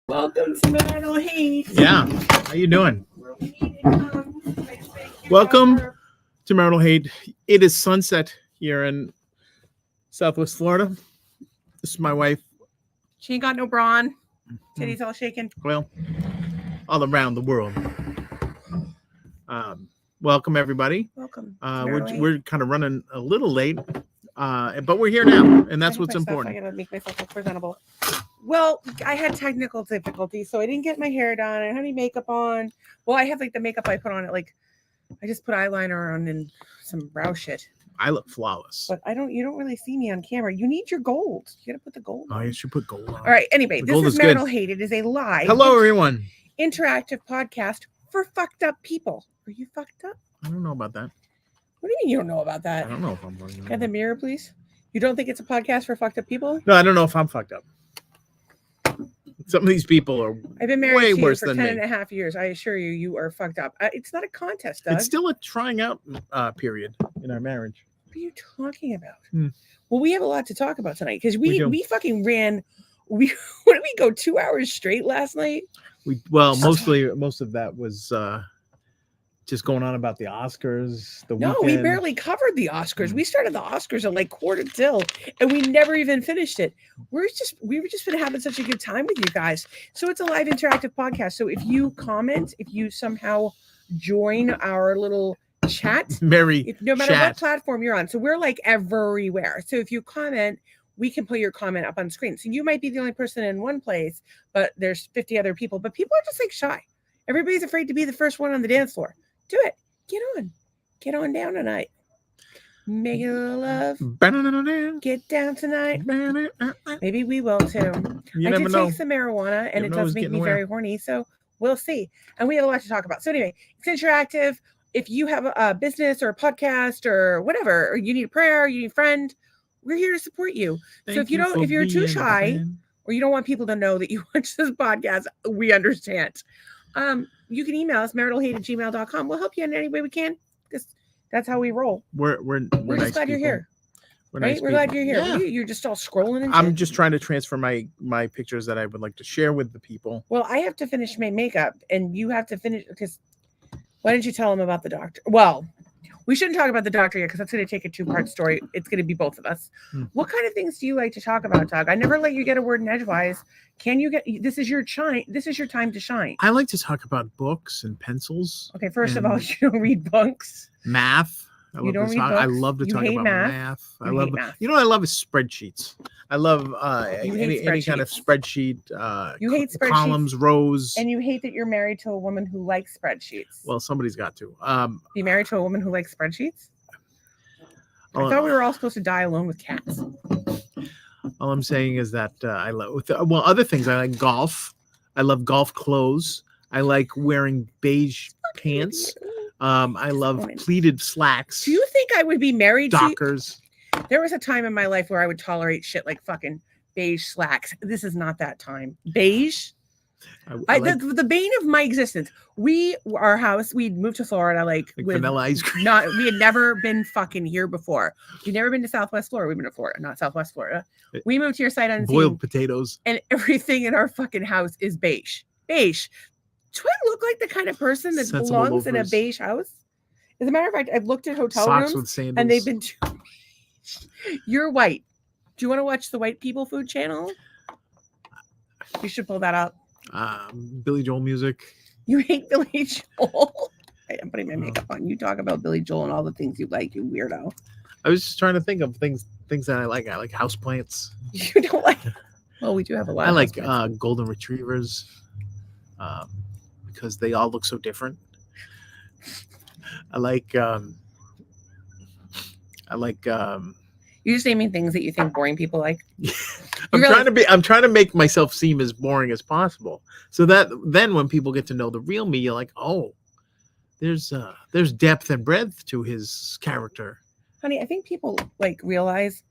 Welcome to Marital Hate. Yeah, how you doing? Welcome to Marital Hate. It is sunset here in Southwest Florida. This is my wife. She ain't got no bra on. Titties all shaking. Well, all around the world. Welcome everybody. Welcome. We're kind of running a little late, but we're here now, and that's what's important. I gotta make myself look presentable. Well, I had technical difficulties, so I didn't get my hair done. I didn't have any makeup on. Well, I have like the makeup I put on it. Like, I just put eyeliner on and some brow shit. I look flawless. But you don't really see me on camera. You need your gold. You gotta put the gold on. Oh, you should put gold on. All right. Anyway, this is Marital Hate. It is a live. Hello, everyone. Interactive podcast for fucked up people. Are you fucked up? I don't know about that. What do you mean you don't know about that? I don't know if I'm fucked up. At the mirror, please. You don't think it's a podcast for fucked up people? No, I don't know if I'm fucked up. Some of these people are I've been married way to worse you for than 10 me. and a half years. I assure you, you are fucked up. It's not a contest, Doug. It's still a trying out period in our marriage. What are you talking about? Well, we have a lot to talk about tonight because we fucking ran. What did we go 2 hours straight last night? Most of that was just going on about the Oscars. No, we barely covered the Oscars. We started the Oscars at like quarter till, and we never even finished it. We've just been having such a good time with you guys. So it's a live interactive podcast. So if you comment, if you somehow join our little chat, no matter what platform you're on, so we're like everywhere. So if you comment, we can put your comment up on screen. So you might be the only person in one place, but there's 50 other people. But people are just like shy. Everybody's afraid to be the first one on the dance floor. Do it. Get on down tonight. Make a little love. Get down tonight. Maybe we will too. I did take some marijuana, and it does make me very horny. So we'll see. And we have a lot to talk about. So anyway, it's interactive. If you have a business or a podcast or whatever, or you need a prayer, you need a friend, we're here to support you. So if you're too shy or you don't want people to know that you watch this podcast, we understand. You can email us maritalhate@gmail.com. We'll help you in any way we can because that's how we roll. We're nice just glad people. you're here. We're right? nice We're glad you're here. Yeah. You're just all scrolling. And I'm just trying to transfer my pictures that I would like to share with the people. Well, I have to finish my makeup, and you have to finish because. Why didn't you tell them about the doctor? Well, we shouldn't talk about the doctor yet because that's going to take a two-part story. It's going to be both of us. What kind of things do you like to talk about, Doug? I never let you get a word in edgewise. This is your time to shine. I like to talk about books and pencils. Okay, first of all, you don't read books. Math. I love to talk about math. I love math. You know what I love is spreadsheets. I love any kind of spreadsheet. You hate spreadsheets, columns, rows, and you hate that you're married to a woman who likes spreadsheets. Well, somebody's got to. Be married to a woman who likes spreadsheets? I thought we were all supposed to die alone with cats. All I'm saying is that I love. Well, other things I like golf. I love golf clothes. I like wearing beige pants. I love pleated slacks. Do you think I would be married Dockers? There was a time in my life where I would tolerate shit like fucking beige slacks. This is not that time. Beige? The bane of my existence. Our house, we'd moved to Florida like with vanilla ice cream. We had never been fucking here before. We'd never been to Southwest Florida. We've been to Florida, not Southwest Florida. We moved here sight unseen. Boiled potatoes. And everything in our fucking house is beige. Beige. Do I look like the kind of person that belongs in a beige house? As a matter of fact, I've looked at hotel rooms and they've been too beige. You're white. Do you want to watch the White People Food Channel? You should pull that up. Billy Joel music. You hate Billy Joel? I'm putting my makeup on. You talk about Billy Joel and all the things you like, you weirdo. I was just trying to think of things that I like. I like houseplants. You don't like? Well, we do have a lot. I like golden retrievers. Because they all look so different. I like you're just naming things that you think boring people like. I'm trying to make myself seem as boring as possible. So that then when people get to know the real me, you're like, oh, there's depth and breadth to his character. Honey, I think people like realize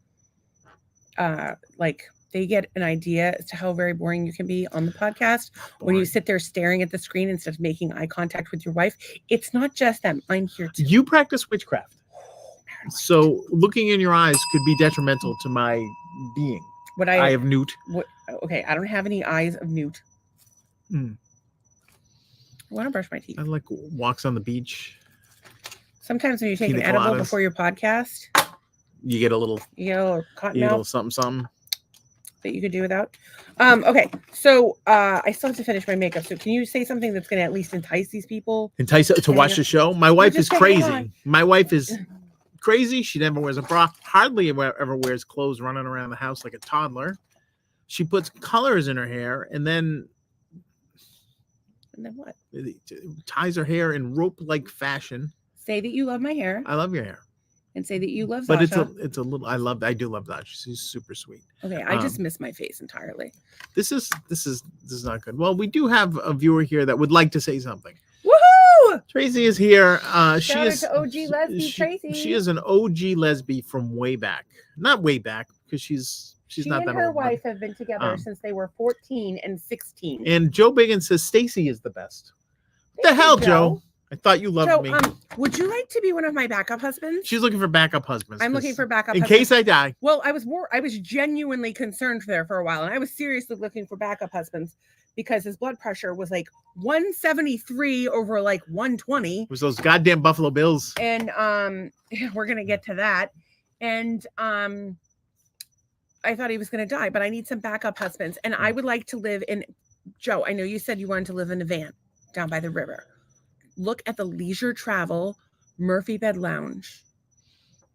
they get an idea as to how very boring you can be on the podcast when you sit there staring at the screen instead of making eye contact with your wife. It's not just them. I'm here too. You practice witchcraft. So looking in your eyes could be detrimental to my being. Eye of newt. Okay, I don't have any eyes of newt. Mm. I want to brush my teeth. I like walks on the beach. Sometimes when you take Pina an edible coladas. before your podcast, You get a little, cotton you get a mouth little something. that you could do without. Okay, so I still have to finish my makeup. So can you say something that's going to at least entice these people? Entice to watch the show. My wife is just hang on. crazy. My wife is crazy. She never wears a bra. Hardly ever wears clothes running around the house like a toddler. She puts colors in her hair and then what? Ties her hair in rope-like fashion. Say that you love my hair. I love your hair. And say that you love But Sasha. it's a little. I do love that. She's super sweet. Okay, I just miss my face entirely. This is not good. Well, we do have a viewer here that would like to say something. Woohoo! Tracy is here. She Shout is out to OG lesbian Tracy. She is an OG lesbian from way back. Not way back because she's not that old. She and her wife have been together since they were 14 and 16. And Joe Biggin says Stacy is the best. What the hell, Joe? I thought you loved me. Would you like to be one of my backup husbands? She's looking for backup husbands. I'm looking for backup in husbands. case I die. Well, I was genuinely concerned there for a while, and I was seriously looking for backup husbands because his blood pressure was like 173 over like 120. It was those goddamn Buffalo Bills. And we're gonna get to that. And I thought he was gonna die, but I need some backup husbands, and I would like to live in. Joe, I know you said you wanted to live in a van down by the river. Look at the Leisure Travel Murphy Bed Lounge.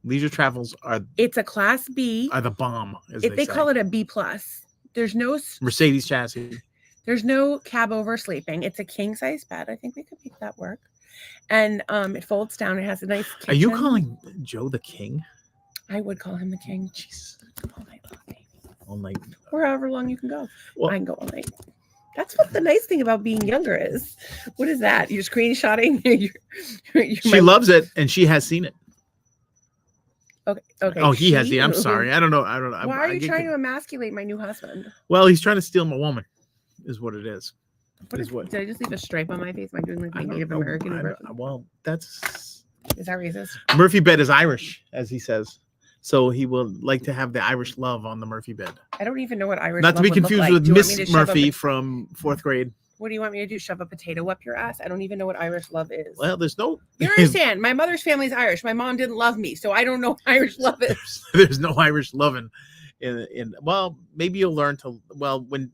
Leisure Travels it's a Class B. Are the bomb, as they call it a B+. There's no Mercedes chassis. There's no cab over sleeping. It's a king size bed. I think we could make that work. And it folds down. It has a nice kitchen. Are you calling Joe the king? I would call him the king. Jesus. All night long, baby. All night. Or however long you can go. Well, I can go all night. That's what the nice thing about being younger is. What is that? You're screenshotting. She loves it, and she has seen it. Okay. Oh, he has seen. I'm sorry. I don't know. Why are you trying to emasculate my new husband? Well, he's trying to steal my woman, is what it is. Did I just leave a stripe on my face? Am I doing like my Native American? Well, that's. Is that racist? Murphy Bed is Irish, as he says. So he will like to have the Irish love on the Murphy bed. I don't even know what Irish love. Not to be confused with Miss Murphy from 4th grade. What do you want me to do? Shove a potato up your ass? I don't even know what Irish love is. Well, there's no. You understand? My mother's family's Irish. My mom didn't love me, so I don't know what Irish love is. There's no Irish loving. Well, maybe you'll learn to. Well, when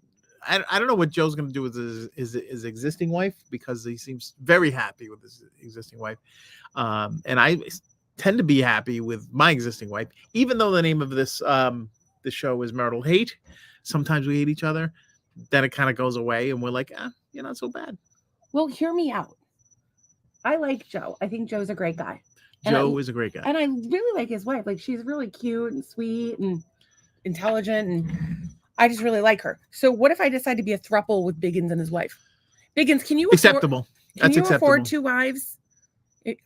I don't know what Joe's going to do with his existing wife because he seems very happy with his existing wife, and I tend to be happy with my existing wife, even though the name of this show is Marital Hate. Sometimes we hate each other. Then it kind of goes away, and we're like, you're not so bad. Well, hear me out. I like Joe. I think Joe's a great guy. Joe is a great guy, and I really like his wife. Like she's really cute and sweet and intelligent, and I just really like her. So, what if I decide to be a throuple with Biggins and his wife? Biggins, can you acceptable? Can you afford 2 wives?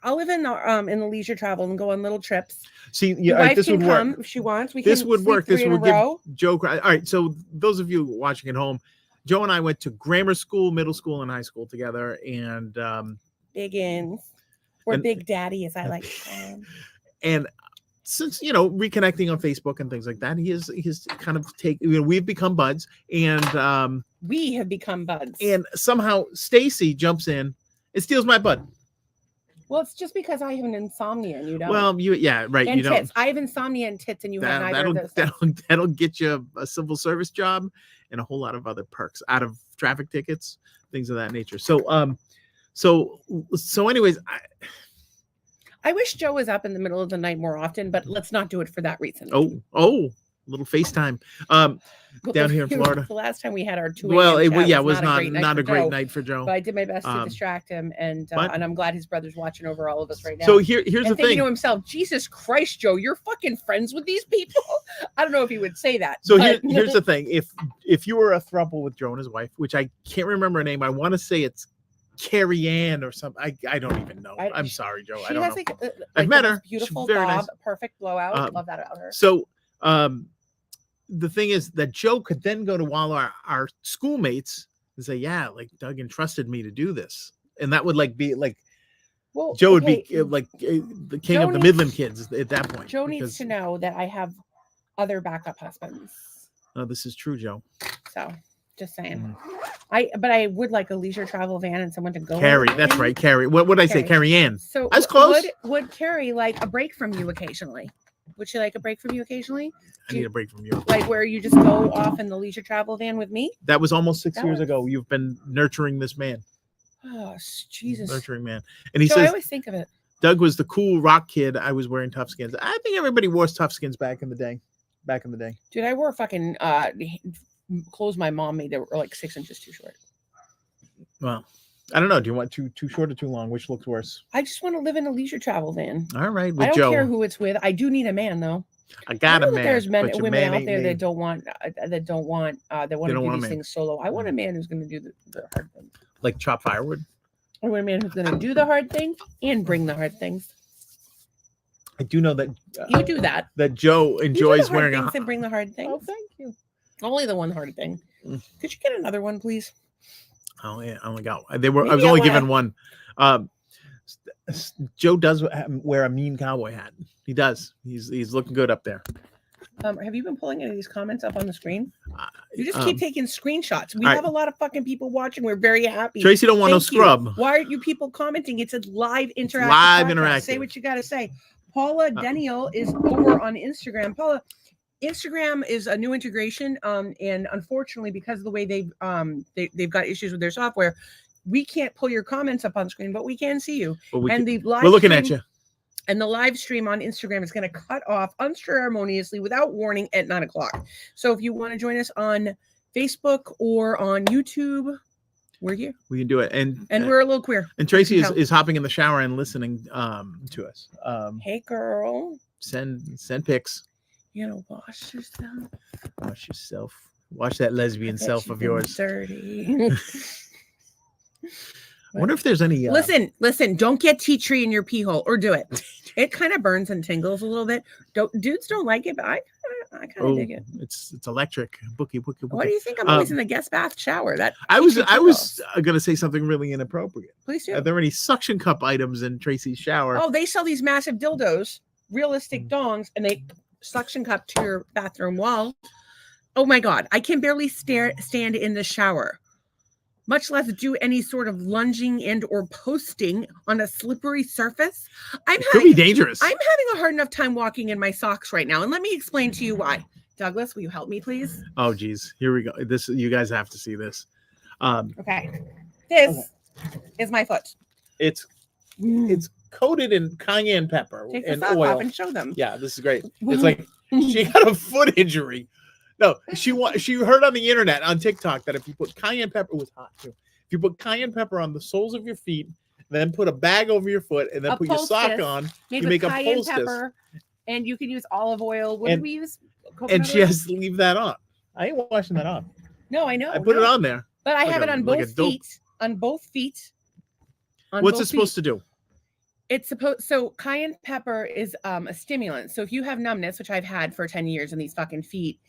I'll live in the Leisure Travel and go on little trips. See, yeah, this would work if she wants. This would work. This would give Joe. All right. So those of you watching at home, Joe and I went to grammar school, middle school, and high school together, and Biggins, or Big Daddy, as I like to call him. And since reconnecting on Facebook and things like that, he's kind of we've become buds, and we have become buds. And somehow Stacy jumps in and steals my bud. Well, it's just because I have an insomnia and you don't. Well, right. And you tits. don't. I have insomnia and tits, and you have neither of those. That'll get you a civil service job and a whole lot of other perks out of traffic tickets, things of that nature. So, anyways, I wish Joe was up in the middle of the night more often, but let's not do it for that reason. Oh, little FaceTime. Down here in Florida. The last time we had our 2 it was not a great night for Joe. But I did my best to distract him, and I'm glad his brother's watching over all of us right now. So here's the thing. Thinking to himself, Jesus Christ, Joe, you're fucking friends with these people? I don't know if he would say that. So here's the thing. If you were a throuple with Joe and his wife, which I can't remember her name, I want to say it's Carrie Ann or something. I don't even know. I'm sorry, Joe. I don't know. I've met her. Beautiful very bob, nice. perfect blowout. Love that about her. So the thing is that Joe could then go to all our schoolmates and say, yeah, like Doug entrusted me to do this. And that would be Joe would be like the king of the Midland kids at that point. Joe needs to know that I have other backup husbands. Oh, this is true, Joe. So just saying. But I would like a leisure travel van and someone to go. Carrie, in. that's right, Carrie. What would I say, Carrie Ann? So I was close. Would Carrie like a break from you occasionally? Would she like a break from you occasionally? I need a break from you. Like where you just go off in the leisure travel van with me? That was almost 6 That years was- ago. You've been nurturing this man. Oh Jesus! Nurturing man. And he So I says always think of it. Doug was the cool rock kid. I was wearing tough skins. I think everybody wore tough skins back in the day. Dude, I wore fucking clothes my mom made that were like 6 inches too short. Well, I don't know. Do you want too short or too long? Which looks worse? I just want to live in a leisure travel van. All right, I with don't Joe. care who it's with. I do need a man though. I got I a know that man. there's men but and your women man out ain't there me. that don't want to do want a these man. things solo. I want a man who's going to do the hard things. Like chop firewood. I want a man who's going to do the hard things and bring the hard things. I do know that You do that. that Joe You do enjoys the hard wearing things and bring the hard things. Oh, thank you. Only the one hard thing. Mm. Could you get another one, please? Oh yeah, I only got. They were. I Maybe was I only wanna- given one. Joe does wear a mean cowboy hat. He does. He's looking good up there. Have you been pulling any of these comments up on the screen? You just Um, keep taking screenshots. We all right. have a lot of fucking people watching. We're very happy. Tracy don't want no Thank you. scrub. Why aren't you people commenting? It's a live interactive. Live podcast. interactive. Say what you got to say. Paula Deniel is over on Instagram. Paula, Instagram is a new integration, and unfortunately, because of the way they've got issues with their software, we can't pull your comments up on screen, but we can see you. But And the live we're looking at stream- you. And the live stream on Instagram is going to cut off unceremoniously without warning at 9:00. So if you want to join us on Facebook or on YouTube, we're here. We can do it. And We're a little queer. and Tracy you can is hopping in the shower and listening to us. Hey, girl, Send pics. you know, wash yourself. Wash yourself. Watch that lesbian self of yours. Dirty. I wonder if there's any. Listen, don't get tea tree in your pee hole or do it. It kind of burns and tingles a little bit. Dudes don't like it, but I kind of dig it. It's electric. Bookie. What do you think? I'm always in the guest bath shower. That I was tickles. gonna say something really inappropriate. Please do. Are there any suction cup items in Tracy's shower? Oh, they sell these massive dildos, realistic dongs, and they suction cup to your bathroom wall. Oh my God, I can barely stand in the shower, much less do any sort of lunging and or posting on a slippery surface. It could be dangerous. I'm having a hard enough time walking in my socks right now, and let me explain to you why. Douglas, will you help me, please? Oh, geez, here we go. This you guys have to see this. Okay, this is my foot. It's coated in cayenne pepper Take the and sock oil. off and show them. Yeah, this is great. It's like she got a foot injury. No, she heard on the internet on TikTok that if you put cayenne pepper, it was hot too. If you put cayenne pepper on the soles of your feet, then put a bag over your foot, and then A put your sock poultice on, made you with make a cayenne poultice. pepper, and you can use olive oil. What did And- we use? And Coconut she oil? has to leave that on. I ain't washing that off. No, I know. I put it on there. but I like have it on like a both dope. feet. On both feet. What's it supposed to do? It's supposed. So cayenne pepper is a stimulant. So if you have numbness, which I've had for 10 years in these fucking feet,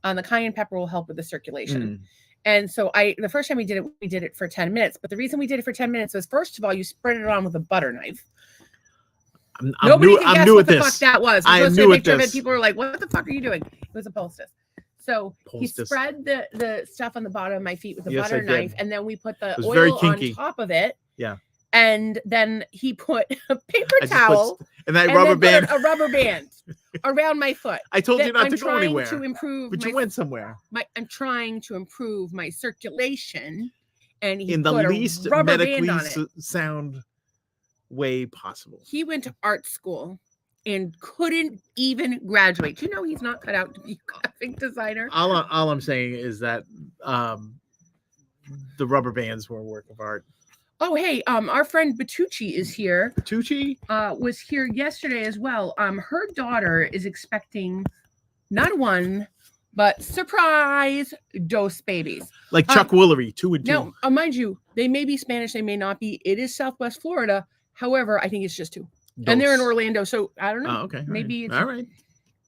the cayenne pepper will help with the circulation. And so the first time we did it for 10 minutes. But the reason we did it for 10 minutes was, first of all, you spread it on with a butter knife. Nobody can guess what the fuck that was. We posted a picture of it. People were like, "What the fuck are you doing?" It was a poultice. So he spread the stuff on the bottom of my feet with a butter knife, and then we put the oil on top of it. Yeah. And then he put a paper towel and that and rubber then band. put a rubber band around my foot. I told you That not I'm to go trying anywhere. to improve But you went somewhere. I'm trying to improve my circulation, and he In the put least a rubber medically band on it. sound way possible. He went to art school and couldn't even graduate. Do you know he's not cut out to be a graphic designer? All I'm saying is that the rubber bands were a work of art. Oh, hey, our friend Batucci is here. Tucci? Was here yesterday as well. Her daughter is expecting not one, but surprise dose babies. Like Chuck Woolery, 2 and 2. Now, mind you, they may be Spanish, they may not be. It is Southwest Florida. However, I think it's just 2. And they're in Orlando, so I don't know. Oh, okay. Maybe all right.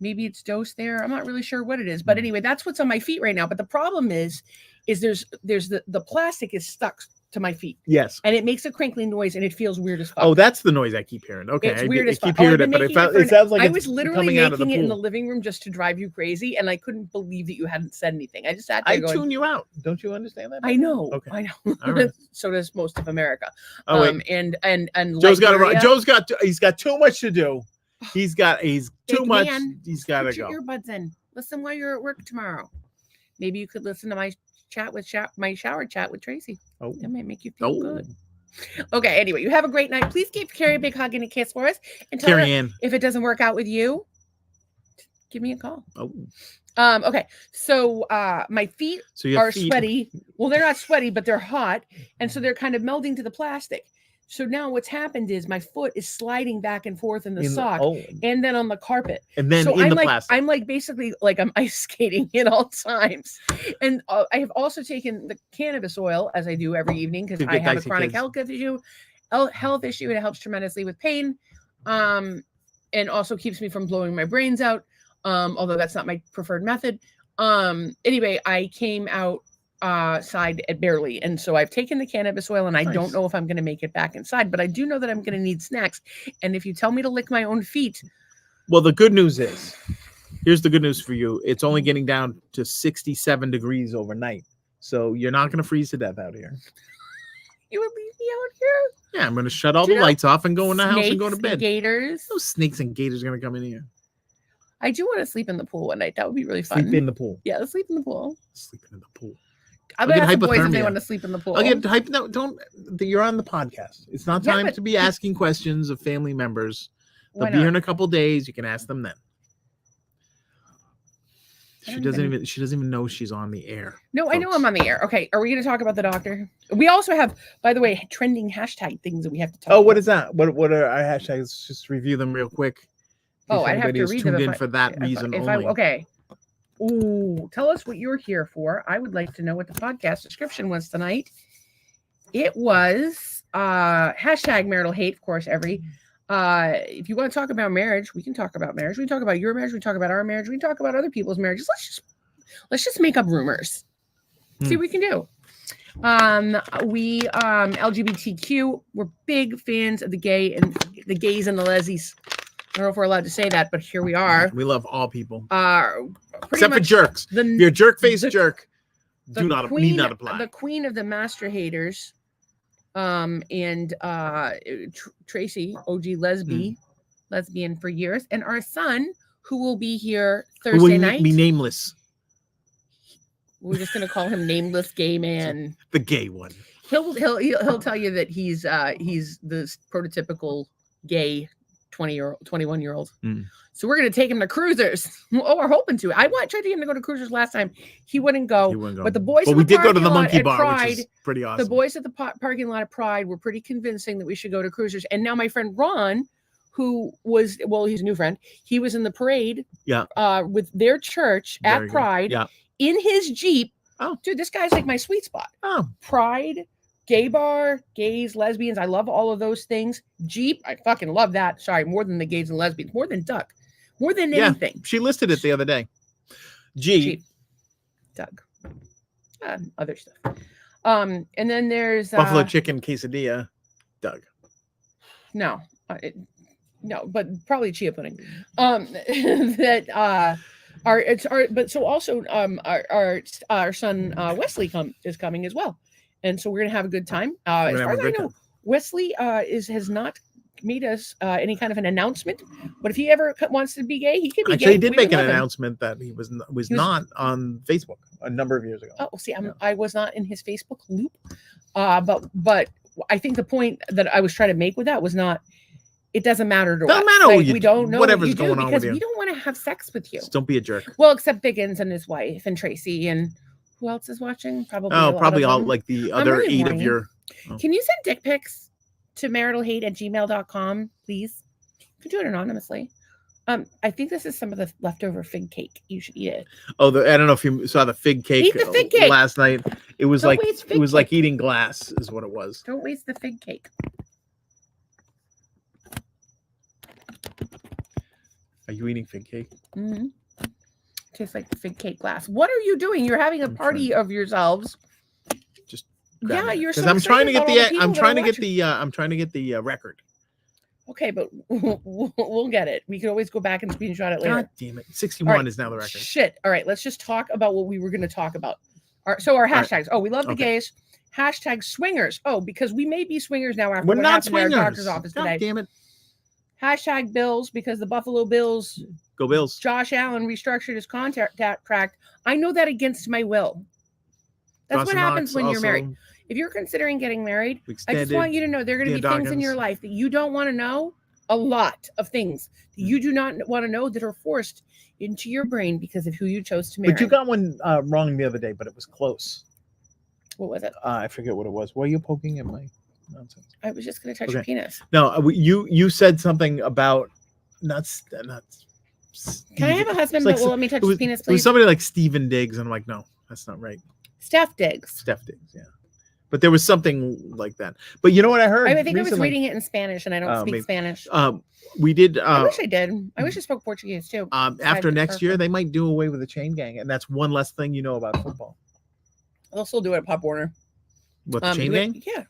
Maybe it's dose there. I'm not really sure what it is, but anyway, that's what's on my feet right now. But the problem is there's the plastic is stuck to my feet. Yes. And it makes a crinkling noise and it feels weird as fuck. Oh, that's the noise I keep hearing. Okay. It's weird I as fuck. keep hearing it, but it sounds like I it's was literally coming out of the making it in the pool. living room just to drive you crazy, and I couldn't believe that you hadn't said anything. I just sat there I going, tune you out. Don't you understand that? I know. Okay. I know. All right. So does most of America. Oh, wait. And Joe's Liberia, he's got too much to do. He's too Big much. man, He's got to put go. your earbuds in. Listen while you're at work tomorrow. Maybe you could listen to my shower chat with Tracy. Oh. That might make you feel good. Okay, anyway, you have a great night. Please give Carrie a big hug and a kiss for us. And tell her if it doesn't work out with you, give me a call. Oh. Okay, so my feet are sweaty. Well, they're not sweaty, but they're hot. And so they're kind of melding to the plastic. So now what's happened is my foot is sliding back and forth in the sock and then on the carpet. And then plastic. I'm like basically like I'm ice skating at all times. And I have also taken the cannabis oil, as I do every evening, because I have a chronic health issue and it helps tremendously with pain. And also keeps me from blowing my brains out. Although that's not my preferred method. Anyway, I came out side at barely, and so I've taken the cannabis oil, and I don't know if I'm going to make it back inside, but I do know that I'm going to need snacks. And if you tell me to lick my own feet, well, the good news is, here's the good news for you: it's only getting down to 67 degrees overnight, so you're not going to freeze to death out here. You would leave me out here? Yeah, I'm going to shut all the lights off and go in the house and go to bed. Gators? No snakes and gators are going to come in here. I do want to sleep in the pool one night. That would be really fun. Sleep in the pool. Yeah, let's sleep in the pool. Sleeping in the pool. I'm gonna ask the boys if they want to sleep in the pool. I'll get hype. No, don't. You're on the podcast. It's not time to be asking questions of family members. They'll be here in a couple days. You can ask them then. She doesn't even know she's on the air. No, folks. I know I'm on the air. Okay, are we going to talk about the doctor? We also have, by the way, trending hashtag things that we have to talk about. Oh, what is that? What are our hashtags? Just review them real quick. Oh, I'd have to read them in for that reason only. Okay. Ooh, tell us what you're here for. I would like to know what the podcast description was tonight. It was hashtag marital hate, of course, if you want to talk about marriage, we can talk about marriage. We can talk about your marriage. We can talk about our marriage. We can talk about other people's marriages. Let's just make up rumors. See what we can do. We LGBTQ, we're big fans of the gays and the lesbies. I don't know if we're allowed to say that, but here we are. We love all people. Except for jerks. If you're a jerk-faced jerk, need not apply. The queen of the master haters, and Tracy, OG lesbian for years, and our son, who will be here Thursday night. Be nameless. We're just gonna call him nameless gay man. The gay one. He'll tell you that he's the prototypical gay 21-year-old. So we're going to take him to cruisers. Oh, we're hoping to. I tried to get him to go to cruisers last time. He wouldn't go. But the boys we did go to the monkey bar, Pride, which is pretty awesome. The boys at the parking lot of Pride were pretty convincing that we should go to cruisers. And now my friend Ron, who was, he's a new friend. He was in the parade with their church at Pride in his Jeep. Oh, dude, this guy's like my sweet spot. Oh, Pride, gay bar, gays, lesbians. I love all of those things. Jeep, I fucking love that. Sorry, more than the gays and lesbians. More than Duck. More than anything. She listed it the other day. Jeep. Doug. Other stuff. And then there's buffalo chicken quesadilla. Doug. No. No, but probably chia pudding. Our son Wesley is coming as well. And so we're gonna have a good time. As far as I know, Wesley has not made us any kind of an announcement. But if he ever wants to be gay, he can be gay. Actually, he did make an announcement that he was not on Facebook a number of years ago. Oh, see, I was not in his Facebook loop. But I think the point that I was trying to make with that was not. It doesn't matter to us. Doesn't matter. Like, we don't know whatever's going on with you. We don't want to have sex with you. Just don't be a jerk. Well, except Biggins and his wife and Tracy and who else is watching? Probably all like the other really 8 of your. Oh. Can you send dick pics to maritalhate@gmail.com, please? You can do it anonymously. I think this is some of the leftover fig cake. You should eat it. Oh, I don't know if you saw the fig cake. Eat the fig cake last night. It was like eating glass, is what it was. Don't waste the fig cake. Are you eating fig cake? Mm-hmm. Tastes like fig cake glass. What are you doing? You're having a party of yourselves. Just grab Yeah, it. you're 'Cause so I'm trying to excited get about all the the I'm people that trying are to get watching. the I'm trying to get the record. Okay, but we'll get it. We can always go back and screenshot it later. God damn it. 61 All right. is now the record. Shit. All right, let's just talk about what we were going to talk about. So our right. hashtags. Oh, we love the Okay. gays. Hashtag swingers. Oh, because we may be swingers now after We're what not happened in our swingers. doctor's office God today. damn it. Hashtag Bills, because the Buffalo Bills, Go Bills. Josh Allen restructured his contract. I know that against my will. That's Dawson what happens Knox when you're also married. If you're considering getting married, I just extended want you to know there are going to be Dan things in your Dawkins. life that you don't want to know. A lot of things that you do not want to know that are forced into your brain because of who you chose to marry. But you got one wrong the other day, but it was close. What was it? I forget what it was. Were you poking at my nonsense? I was just going to touch your penis. No, you said something about not. Can I have a husband that will let me touch his penis, It please? was somebody like Stephen Diggs, and I'm like, no, that's not right. Steph Diggs. Steph Diggs, yeah. But there was something like that. But you know what I heard? I think recently? I was reading it in Spanish, and I don't speak maybe. Spanish. We did. I wish I did. I wish I spoke Portuguese too. After next year, they might do away with the chain gang, and that's one less thing you know about football. They'll still do it at Pop Warner. What, the chain gang? Yeah.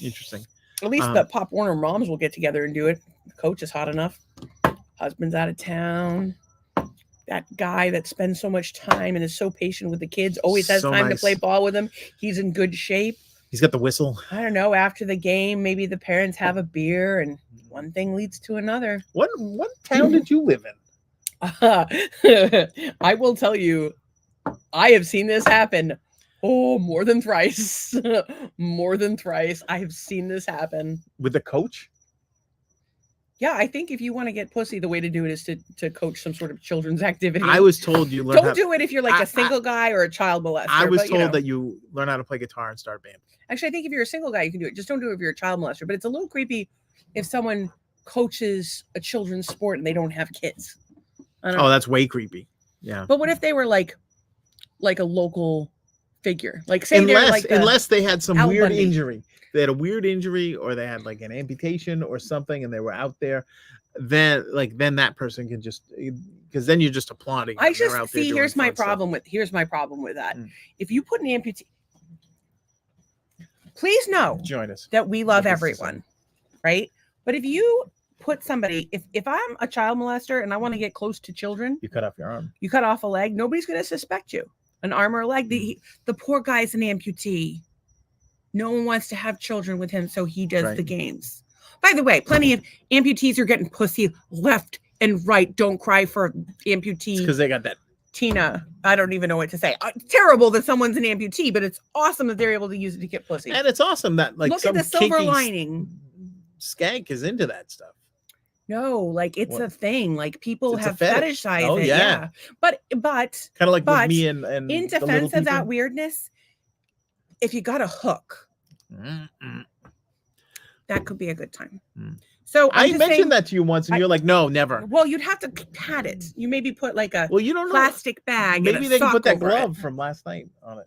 Interesting. At least the Pop Warner moms will get together and do it. The coach is hot enough. Husband's out of town. That guy that spends so much time and is so patient with the kids always has time to play ball with them. He's in good shape. He's got the whistle. I don't know. After the game, maybe the parents have a beer and one thing leads to another. What town did you live in? I will tell you, I have seen this happen. Oh, more than thrice. More than thrice. I have seen this happen. With the coach? Yeah, I think if you want to get pussy, the way to do it is to coach some sort of children's activity. I was told you learn. Don't do it if you're like a single guy or a child molester. I was told that you learn how to play guitar and start a band. Actually, I think if you're a single guy, you can do it. Just don't do it if you're a child molester. But it's a little creepy if someone coaches a children's sport and they don't have kids. I don't know. That's way creepy. Yeah. But what if they were like a local figure? Like say they're like unless they had some weird Bundy. injury. They had a weird injury, or they had like an amputation or something, and they were out there. Then that person can just, because then you're just applauding. I just see. Here's my problem with that. If you put an amputee, please know, join us, that we love everyone, right? But if you put somebody, if I'm a child molester and I want to get close to children, you cut off your arm. You cut off a leg. Nobody's going to suspect you. An arm or a leg. The poor guy's an amputee. No one wants to have children with him, so he does the games. By the way, plenty of amputees are getting pussy left and right. Don't cry for amputees. Because they got that. Tina, I don't even know what to say. Terrible that someone's an amputee, but it's awesome that they're able to use it to get pussy. And it's awesome that look at the silver lining. Skank is into that stuff. No, like it's a thing. Like people have fetishized it. Yeah. But kind of like with me and in defense of that weirdness, if you got a hook, that could be a good time. So I mentioned that to you once, and you're like, "No, never." Well, you'd have to pat it. You maybe put like a you don't plastic bag. Maybe they can put that glove from last night on it.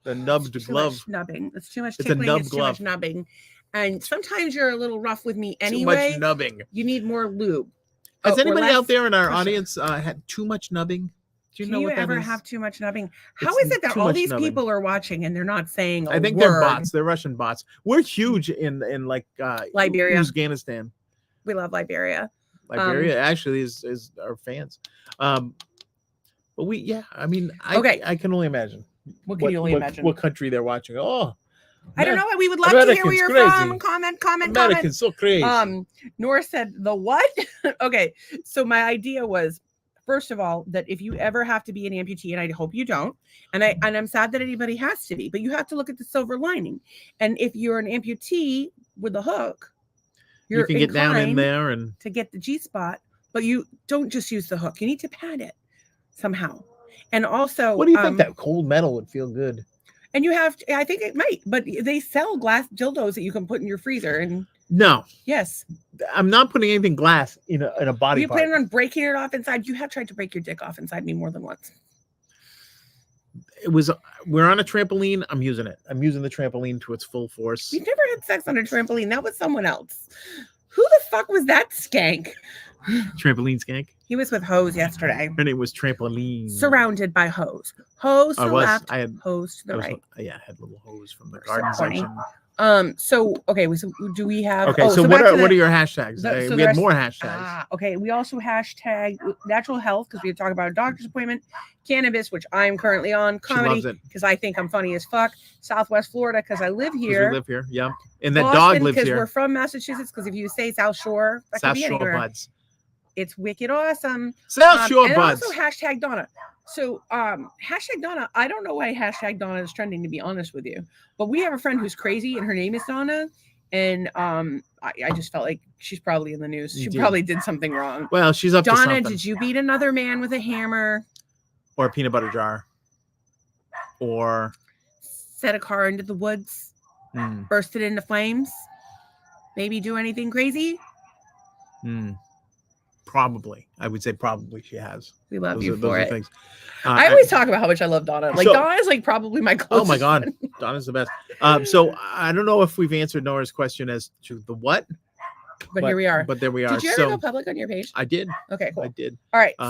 The nubbed glove. Much nubbing. It's too much It's tickling. a nub It's glove. too much nubbing. And sometimes you're a little rough with me anyway. Too much nubbing. You need more lube. Has anybody out there in our audience had too much nubbing? Do you know what that is? Do you ever have too much nubbing? How is it that all these people are watching and they're not saying a word? I think they're bots. They're Russian bots. We're huge in like Liberia, Afghanistan. We love Liberia. Liberia actually is our fans. But I can only imagine. What can you only imagine? What country they're watching? Oh, I don't know. We would love to hear where you're from. Comment. Americans so crazy. Nora said the what? Okay, so my idea was, first of all, that if you ever have to be an amputee, and I hope you don't, and I'm sad that anybody has to be, but you have to look at the silver lining. And if you're an amputee with a hook, you can get down in there and to get the G spot, but you don't just use the hook. You need to pat it somehow. And also, what do you think? That cold metal would feel good. And you have, I think it might, but they sell glass dildos that you can put in your freezer. And no, yes, I'm not putting anything glass in a body. You planning on breaking it off inside? You have tried to break your dick off inside me more than once. We're on a trampoline. I'm using it. I'm using the trampoline to its full force. You've never had sex on a trampoline. That was someone else. Who the fuck was that skank? Trampoline skank. He was with Hose yesterday. Her name was Trampoline. Surrounded by Hose. Hose to the left, I had Hose to the right. Yeah, I had little hose from the So garden corny. section. So okay, so do we have Okay, so back to what are your hashtags? so we the had rest- more hashtags. Okay, we also hashtag natural health because we had talked about a doctor's appointment, cannabis, which I'm currently on, She loves comedy it. because I think I'm funny as fuck, Southwest Florida because I live 'Cause here, we live here, yeah. And that Boston dog lives because here. we're from Massachusetts because if you say South Shore, that South could be Shore anywhere. Buds. It's wicked awesome. South Shore and Buds. also hashtag Donna. So hashtag Donna, I don't know why hashtag Donna is trending, to be honest with you, but we have a friend who's crazy and her name is Donna. And I just felt like she's probably in the news. She probably did something wrong. Well, she's up to Donna, something. did you beat another man with a hammer? Or a peanut butter jar. Or Set a car into the woods? Burst it into flames? Maybe do anything crazy? Probably. I would say probably she has. We love you for it. Things. I always talk about how much I love Donna. Like, Donna is like probably my closest Oh my God. friend. Donna's the best. So I don't know if we've answered Nora's question as to the what. But here we are. But there we are. Did you ever go public on your page? I did. Okay, cool. I did. All right. Do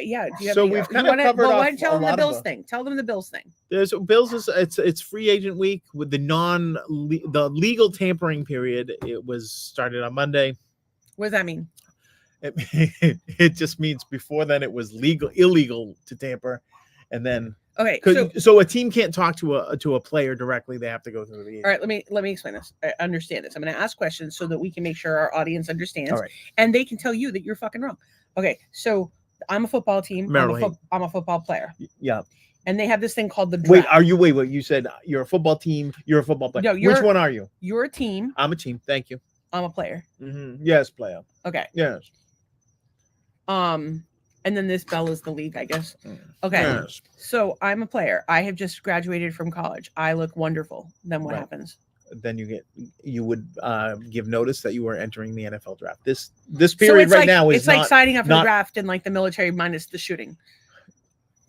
you have so we've kind of covered off tell a them the lot of Bills thing. Tell them the Bills thing. There's Bills. It's free agent week with the the legal tampering period. It was started on Monday. What does that mean? It just means before then it was illegal to tamper, and then okay. So a team can't talk to a player directly. They have to go through the agent. All right. Let me explain this. I understand this. I'm going to ask questions so that we can make sure our audience understands, All right. and they can tell you that you're fucking wrong. Okay. So I'm a football team. I'm a football player. Yeah. And they have this thing called the draft. Wait, you said you're a football team, you're a football player. No, which one are you? You're a team. I'm a team. Thank you. I'm a player. Yes, player. Okay. Yes. And then this Bell is the league, I guess. Okay. Yes. So I'm a player. I have just graduated from college. I look wonderful. Then what happens? Then you would give notice that you are entering the NFL draft. This period now is like signing up for the draft in like the military minus the shooting.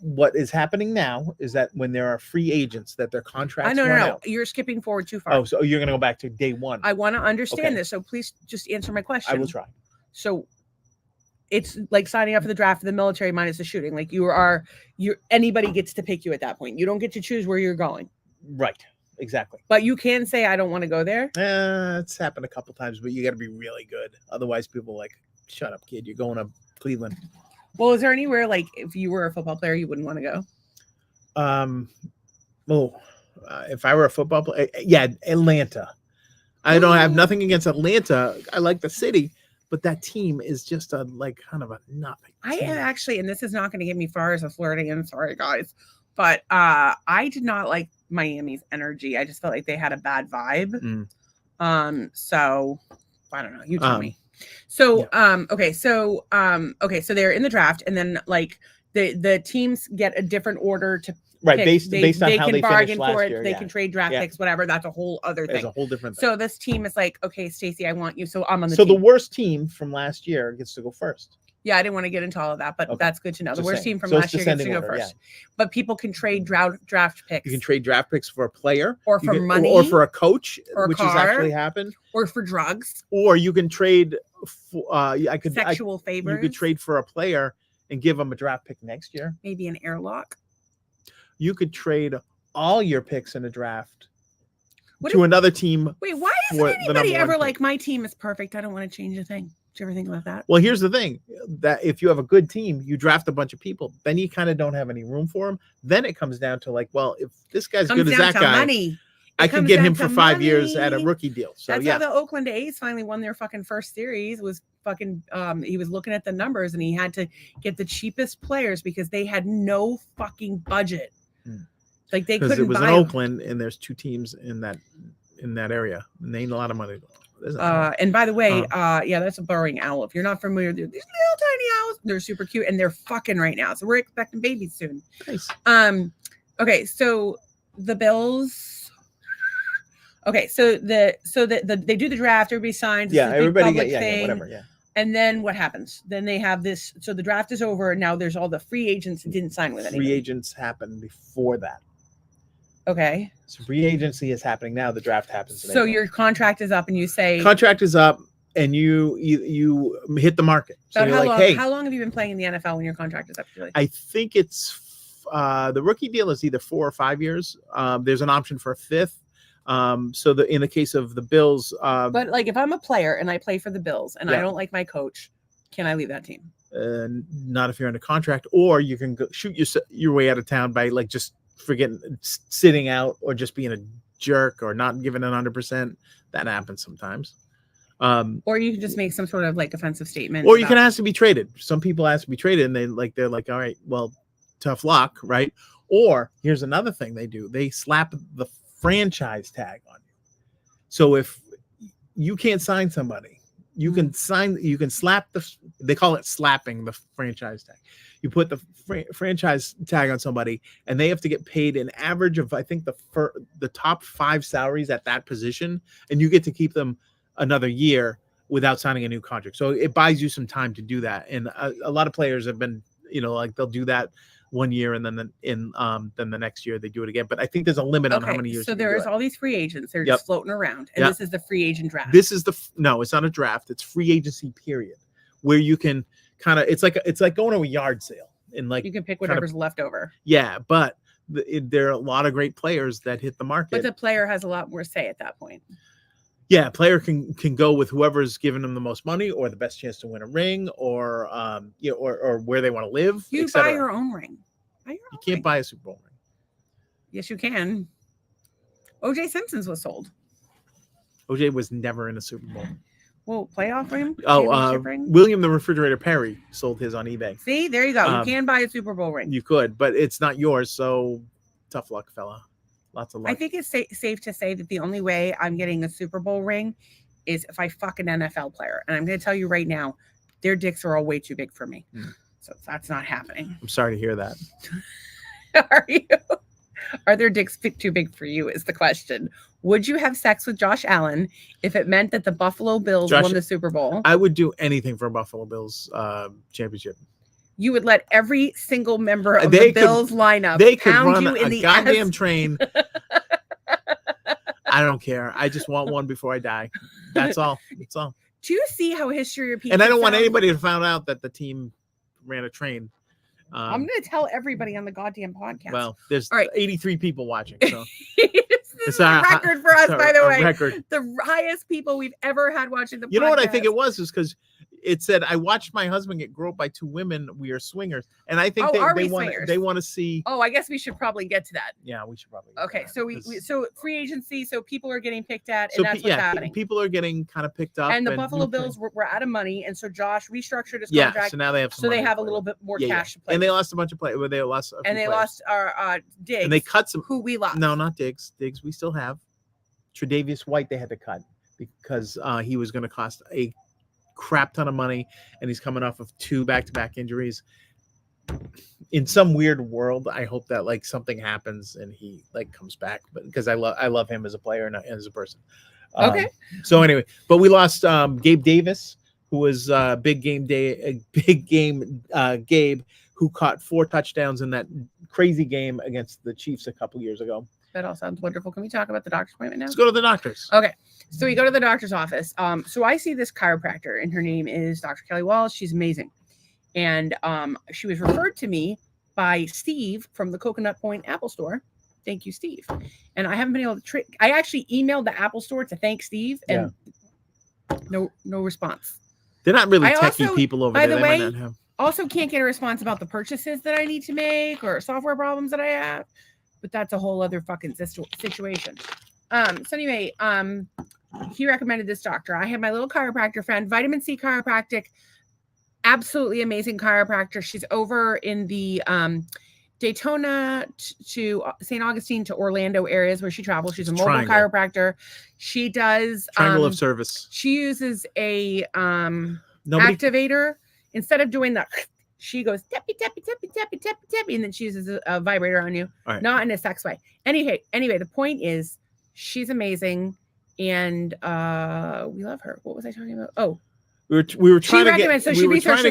What is happening now is that when there are free agents that their contracts no. You're skipping forward too far. Oh, so you're going to go back to day one. I want to understand this, so please just answer my question. I will try. So it's like signing up for the draft of the military minus the shooting. Like anybody gets to pick you at that point. You don't get to choose where you're going. Right. Exactly. But you can say, I don't want to go there. It's happened a couple times, but you got to be really good. Otherwise people are like, shut up, kid. You're going to Cleveland. Well, is there anywhere like if you were a football player, you wouldn't want to go? If I were a football player, Atlanta. I don't have nothing against Atlanta. I like the city, but that team is just kind of a nothing. I am actually, and this is not going to get me far as a Floridian. Sorry, guys, but I did not like Miami's energy. I just felt like they had a bad vibe. So I don't know. You tell me. So so they're in the draft, and then like the teams get a different order to pick. based on how they bargain for it. They can trade draft picks, whatever. That's a whole other thing. It's a whole different thing. So this team is like, okay, Stacey, I want you. So I'm on the team. So the worst team from last year gets to go first. Yeah, I didn't want to get into all of that, but that's good to know. The worst team from So last year gets to go first. But people can trade draft picks. You can trade draft picks for a player, or for money, or for a coach, or a which car, has actually happened, or for drugs, or you can trade. Sexual favors. You could trade for a player and give them a draft pick next year. Maybe an airlock. You could trade all your picks in a draft to another team. Wait, why isn't anybody ever like, my team is perfect, I don't want to change a thing? Did you ever think about that? Well, here's the thing, that if you have a good team, you draft a bunch of people, then you kind of don't have any room for them. Then it comes down to like, well, if this guy's good as that guy, money. I can get him for 5 years at a rookie deal. So that's how the Oakland A's finally won their fucking first series. Was fucking he was looking at the numbers and he had to get the cheapest players because they had no fucking budget. Like they couldn't. Because it was buy in them. Oakland and there's two teams in that area. And they ain't a lot of money. And by the way, that's a burrowing owl. If you're not familiar, these little tiny owls, they're super cute and they're fucking right now. So we're expecting babies soon. Nice. Okay, so the Bills. Okay, so they do the draft. Everybody signs. Yeah, everybody whatever. Yeah. And then what happens? Then they have this. So the draft is over. And now there's all the free agents that didn't sign with anybody. Free agents happen before that. Okay. So free agency is happening now. The draft happens. So your contract is up, and you say contract is up, and you hit the market. So About you're how like, long? hey, How long have you been playing in the NFL when your contract is up? Julie? I think it's the rookie deal is either 4 or 5 years. There's an option for a fifth. So in the case of the Bills, But like, if I'm a player and I play for the Bills and I Yeah. don't like my coach, can I leave that team? not if you're under contract, or you can go shoot your way out of town by like just sitting out or just being a jerk or not giving it 100%. That happens sometimes. Or you can just make some sort of like offensive statement. Or you can ask to be traded. Some people ask to be traded, and they're like, all right, well, tough luck, right? Or here's another thing they do: they slap the franchise tag on you. So if you can't sign somebody, you can slap they call it slapping the franchise tag. You put the franchise tag on somebody, and they have to get paid an average of, I think, the top 5 salaries at that position, and you get to keep them another year without signing a new contract. So it buys you some time to do that. And a lot of players have been, like they'll do that 1 year, and then the next year they do it again. But I think there's a limit on how many years. So there is all these free agents. They're Yep. just floating around, and this is the free agent draft. This is no, it's not a draft. It's free agency period, where you can kind of it's like going to a yard sale, and like you can pick whatever's left over. Yeah, but there are a lot of great players that hit the market. But the player has a lot more say at that point. Yeah, player can go with whoever's giving them the most money, or the best chance to win a ring, or or where they want to live. You buy your own ring. You can't buy a Super Bowl ring. Yes, you can. O.J. Simpson's was sold. O.J. was never in a Super Bowl. Well, playoff ring. Ring? William the Refrigerator Perry sold his on eBay. See, there you go. You can buy a Super Bowl ring. You could, but it's not yours. So tough luck, fella. Lots of luck. I think it's safe to say that the only way I'm getting a Super Bowl ring is if I fuck an NFL player. And I'm going to tell you right now, their dicks are all way too big for me. So that's not happening. I'm sorry to hear that. Are you? Are their dicks too big for you is the question. Would you have sex with Josh Allen if it meant that the Buffalo Bills won the Super Bowl? I would do anything for a Buffalo Bills championship. You would let every single member of the Bills lineup pound you in the goddamn train. I don't care. I just want one before I die. That's all. That's all. Do you see how history repeats? And I don't want anybody to find out that the team ran a train. I'm going to tell everybody on the goddamn podcast. Well, there's 83 people watching. So this is a record for us, by the way. Record. The highest people we've ever had watching the podcast. You know what I think it was? Is because it said, I watched my husband get groped by 2 women. We are swingers. And I think they want to see. Oh, I guess we should probably get to that. Yeah, we should probably. Okay. So so free agency. So people are getting picked at, and that's what's happening. People are getting kind of picked up. And the Buffalo Bills were out of money. And so Josh restructured his contract. Yeah. So now they have they have a little bit more cash to play. And they lost a bunch of players. They lost our Diggs. And they cut some. Who we lost. No, not Diggs. Diggs we still have. Tre'Davious White they had to cut because he was going to cost a crap ton of money, and he's coming off of 2 back-to-back injuries. In some weird world, I hope that like something happens and he like comes back, but because I love him as a player and as a person. Okay. So anyway, but we lost Gabe Davis, who was big game Gabe, who caught 4 touchdowns in that crazy game against the Chiefs a couple years ago. That all sounds wonderful. Can we talk about the doctor's appointment now? Let's go to the doctors. Okay. So we go to the doctor's office. So I see this chiropractor, and her name is Dr. Kelly Wallace. She's amazing. And she was referred to me by Steve from the Coconut Point Apple Store. Thank you, Steve. And I haven't been able to I actually emailed the Apple Store to thank Steve, and no response. They're not really techie people over there. By the way, also can't get a response about the purchases that I need to make or software problems that I have. But that's a whole other fucking situation. So anyway, he recommended this doctor. I have my little chiropractor friend, Vitamin C Chiropractic, absolutely amazing chiropractor. She's over in the Daytona to St. Augustine to Orlando areas where she travels. She's a mobile chiropractor. She does triangle of service. She uses a activator instead of doing the. She goes tappy, tappy, tappy, tappy, tappy, tappy, and then she uses a vibrator on you, not in a sex way. Anyway, the point is she's amazing, and we love her. What was I talking about? Oh, we were trying to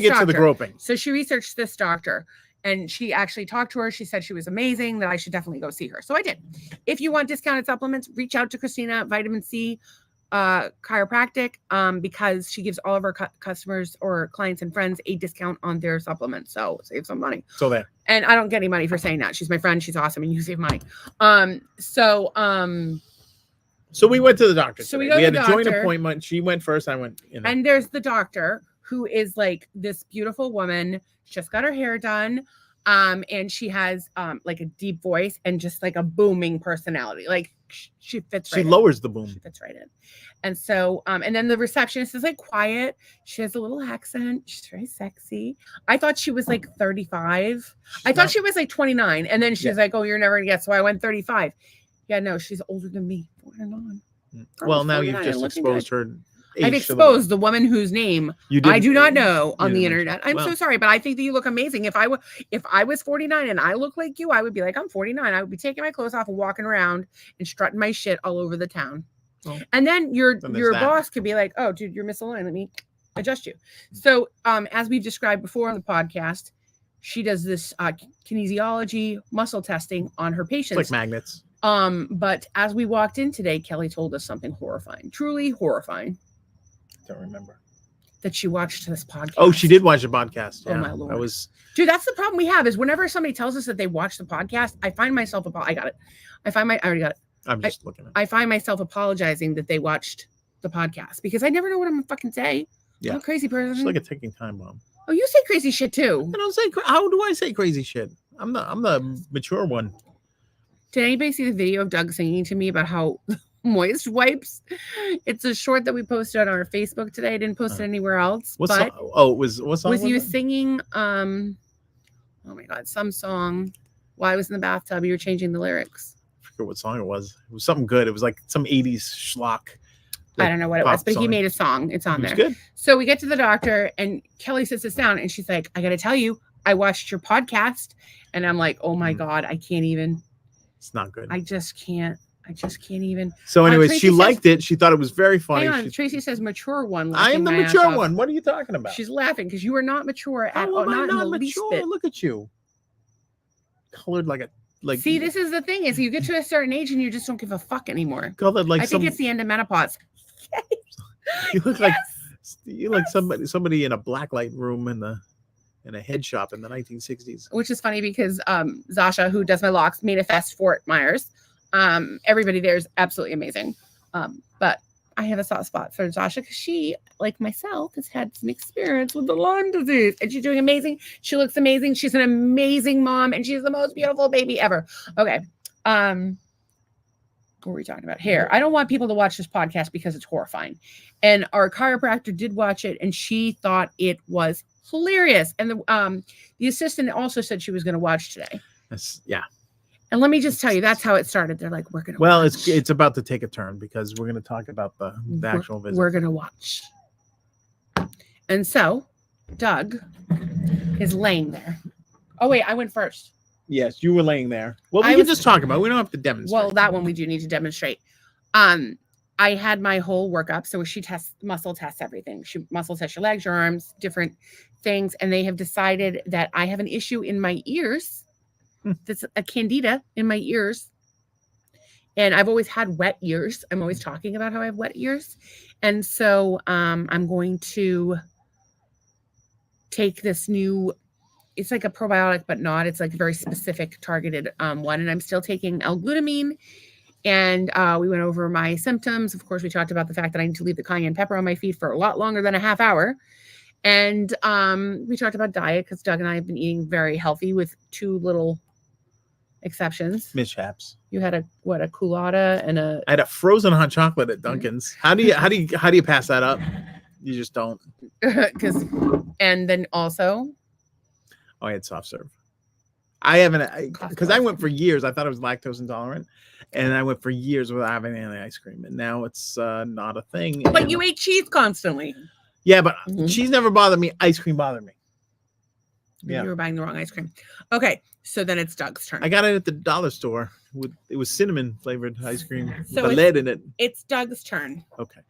get to the groping. So she researched this doctor, and she actually talked to her. She said she was amazing, that I should definitely go see her. So I did. If you want discounted supplements, reach out to Christina at Vitamin C. chiropractic because she gives all of her customers or clients and friends a discount on their supplements. So save some money. So there. And I don't get any money for saying that. She's my friend. She's awesome. And you save money. So we went to the doctor. So today. we had to a the joint doctor. appointment. She went first. I went. And there's the doctor who is like this beautiful woman. Just got her hair done. And she has like a deep voice and just like a booming personality. Like she fits right in. She lowers the boom. She fits right in. And so, and then the receptionist is like quiet. She has a little accent. She's very sexy. I thought she was like 35. I thought she was like 29. And then she's like, oh, you're never gonna guess. So I went 35. Yeah, no, she's older than me. 49. Well, now you've just exposed her. I've exposed the woman whose name I do not know on the internet. I'm so sorry, but I think that you look amazing. If I was 49 and I look like you, I would be like, I'm 49. I would be taking my clothes off and walking around and strutting my shit all over the town. Oh. And then your boss could be like, oh, dude, you're misaligned. Let me adjust you. So as we've described before on the podcast, she does this kinesiology muscle testing on her patients. It's like magnets. But as we walked in today, Kelly told us something horrifying, truly horrifying. Don't remember that she watched this podcast. Oh, she did watch the podcast. Yeah. Oh my Lord. Dude, that's the problem we have is whenever somebody tells us that they watch the podcast, I find myself I got it. I already got it. I'm just looking at it. I find myself apologizing that they watched the podcast because I never know what I'm gonna fucking say. Yeah. I'm a crazy person. It's like a ticking time bomb. Oh, you say crazy shit too. I don't say. How do I say crazy shit? I'm the mature one. Did anybody see the video of Doug singing to me about how moist wipes? It's a short that we posted on our Facebook today. I didn't post it anywhere else. What song? Oh, it was what song? Was you singing oh my God, some song while I was in the bathtub, you were changing the lyrics. I forget what song it was. It was something good. It was like some 80s schlock. I don't know what it was, but he made a song. It's on there. Good. So we get to the doctor and Kelly sits us down and she's like, I got to tell you, I watched your podcast. And I'm like, oh my God, I can't even. It's not good. I just can't even. So anyways, she liked it. She thought it was very funny. Hang on, Tracy says mature one. I am the mature one. What are you talking about? She's laughing because you are not mature at all. Not in the mature. Least bit. Look at you. Colored like a See, this is the thing is you get to a certain age and you just don't give a fuck anymore. Colored like I think it's the end of menopause. You look like somebody in a blacklight room in a head shop in the 1960s. Which is funny because Zasha, who does my locks, made a fest Fort Myers. Everybody there is absolutely amazing. But I have a soft spot for Zasha because she, like myself, has had some experience with the Lyme disease. And she's doing amazing. She looks amazing. She's an amazing mom. And she's the most beautiful baby ever. Okay. What were we talking about? Hair. I don't want people to watch this podcast because it's horrifying. And our chiropractor did watch it and she thought it was hilarious. And the assistant also said she was going to watch today. Yeah. And let me just tell you, that's how it started. They're like, we're going to watch. It's about to take a turn because we're going to talk about the actual visit. We're going to watch. And so Doug is laying there. Oh, wait, I went first. Yes, you were laying there. Well, we can just talk about it. We don't have to demonstrate. Well, that one we do need to demonstrate. I had my whole workup. So she muscle tests everything. She muscle tests your legs, your arms, different things. And they have decided that I have an issue in my ears. That's a candida in my ears. And I've always had wet ears. I'm always talking about how I have wet ears. And so I'm going to take this new, it's like a probiotic, but not. It's like a very specific targeted one. And I'm still taking L-glutamine. And we went over my symptoms. Of course, we talked about the fact that I need to leave the cayenne pepper on my feet for a lot longer than a half hour. And we talked about diet because Doug and I have been eating very healthy with two little exceptions. Mishaps. You had a culotta and I had a frozen hot chocolate at Dunkin's. How do you pass that up? You just don't. And then also I had soft serve. I haven't because I went for years. I thought I was lactose intolerant, and I went for years without having any ice cream, and now it's not a thing. But you ate cheese constantly. Yeah, but cheese never bothered me. Ice cream bothered me. Yeah, you were buying the wrong ice cream. Okay, so then it's Doug's turn. I got it at the dollar store. It was cinnamon flavored ice cream with the lead in it. It's Doug's turn. Okay,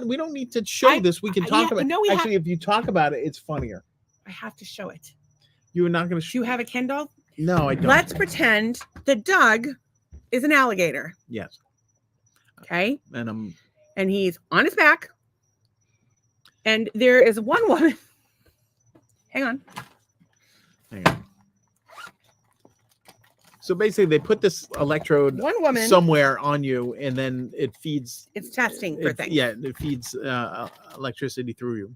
we don't need to show this. We can talk about. No, actually, if you talk about it, it's funnier. I have to show it. You are not going to. Do you have a Kindle? No, I don't. Let's pretend that Doug is an alligator. Yes. Okay. And and he's on his back. And there is one woman. Hang on. So basically, they put this electrode One woman somewhere on you, and then it feeds. It's testing for things. Yeah, it feeds electricity through you.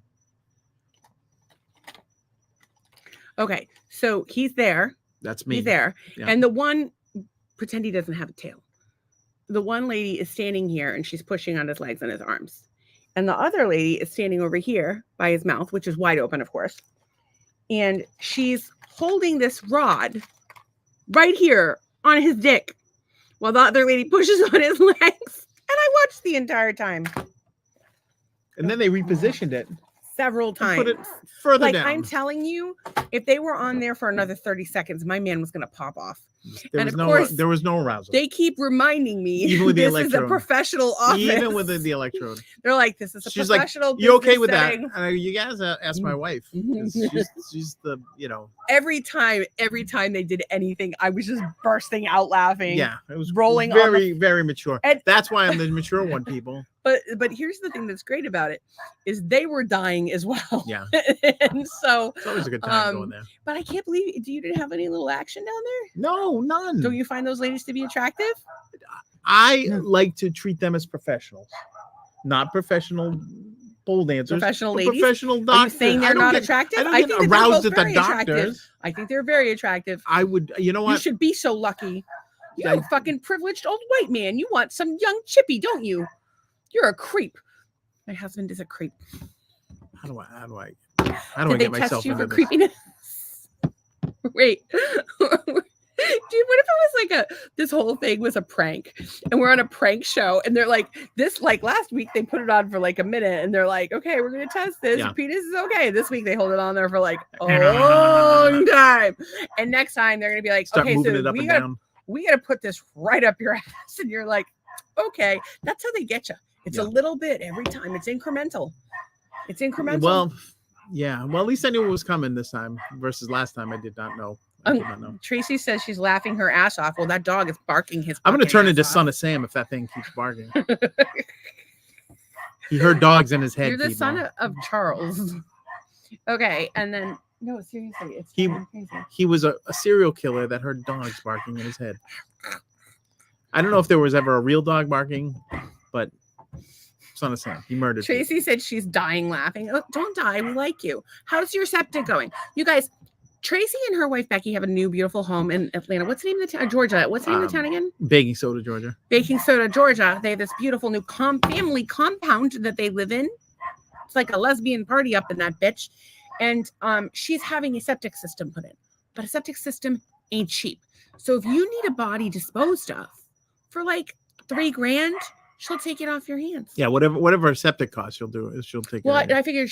Okay, so he's there. That's me. He's there, Yeah. and the one pretend he doesn't have a tail. The one lady is standing here, and she's pushing on his legs and his arms, and the other lady is standing over here by his mouth, which is wide open, of course, and she's holding this rod right here on his dick while the other lady pushes on his legs. And I watched the entire time. And then they repositioned it Several times. put it further like down. I'm telling you, if they were on there for another 30 seconds, my man was going to pop off. There was no arousal. They keep reminding me Even with the this is a electrode. professional office. Even with the electrode. They're like, this is a She's like, professional you okay business with setting. that? You guys ask my wife. 'Cause she's the, Every time they did anything, I was just bursting out laughing. Yeah, it was rolling on very, very mature. And- That's why I'm the mature one, people. But here's the thing that's great about it is they were dying as well. Yeah. And so It's always a good time going there. but I can't believe you didn't have any little action down there. No, none. Don't you find those ladies to be attractive? I like to treat them as professionals, not professional pole dancers. Professional but ladies? professional Are you doctors. saying they're not attractive? I don't think get that they're aroused both at the very attractive. doctors. I think they're very attractive. I would, you know You what? should be so lucky. You're a fucking privileged old white man. You want some young chippy, don't you? You're a creep. My husband is a creep. How do I Did they get myself test you into for this? creepiness? Wait. Dude, what if it was like this whole thing was a prank and we're on a prank show and they're like, last week they put it on for like a minute and they're like, okay, we're going to test this. Yeah. Your penis is okay. This week they hold it on there for like a long time. And next time they're going to be like, Start okay, moving so it up we and got down. to put this right up your ass. And you're like, okay, that's how they get you. It's a little bit every time. It's incremental. It's incremental. Well, yeah. Well, at least I knew it was coming this time versus last time I did not know. I did not know. Tracy says she's laughing her ass off. Well, that dog is barking his. I'm going to turn fucking into ass Son of Sam if that thing keeps barking. He heard dogs in his head. You're the people. son of Charles. Okay, and then no, seriously, it's He- crazy. He was a serial killer that heard dogs barking in his head. I don't know if there was ever a real dog barking, but Son of Sam, he murdered people. Tracy said she's dying laughing. Oh, don't die. We like you. How's your septic going? You guys, Tracy and her wife Becky have a new beautiful home in Atlanta. What's the name of the town? Georgia. What's the name of the town again? Baking soda, Georgia. Baking Soda, Georgia. They have this beautiful new family compound that they live in. It's like a lesbian party up in that bitch. And she's having a septic system put in. But a septic system ain't cheap. So if you need a body disposed of for like $3,000, she'll take it off your hands. Yeah, whatever her septic costs, she'll do it. She'll take Well, it. I figured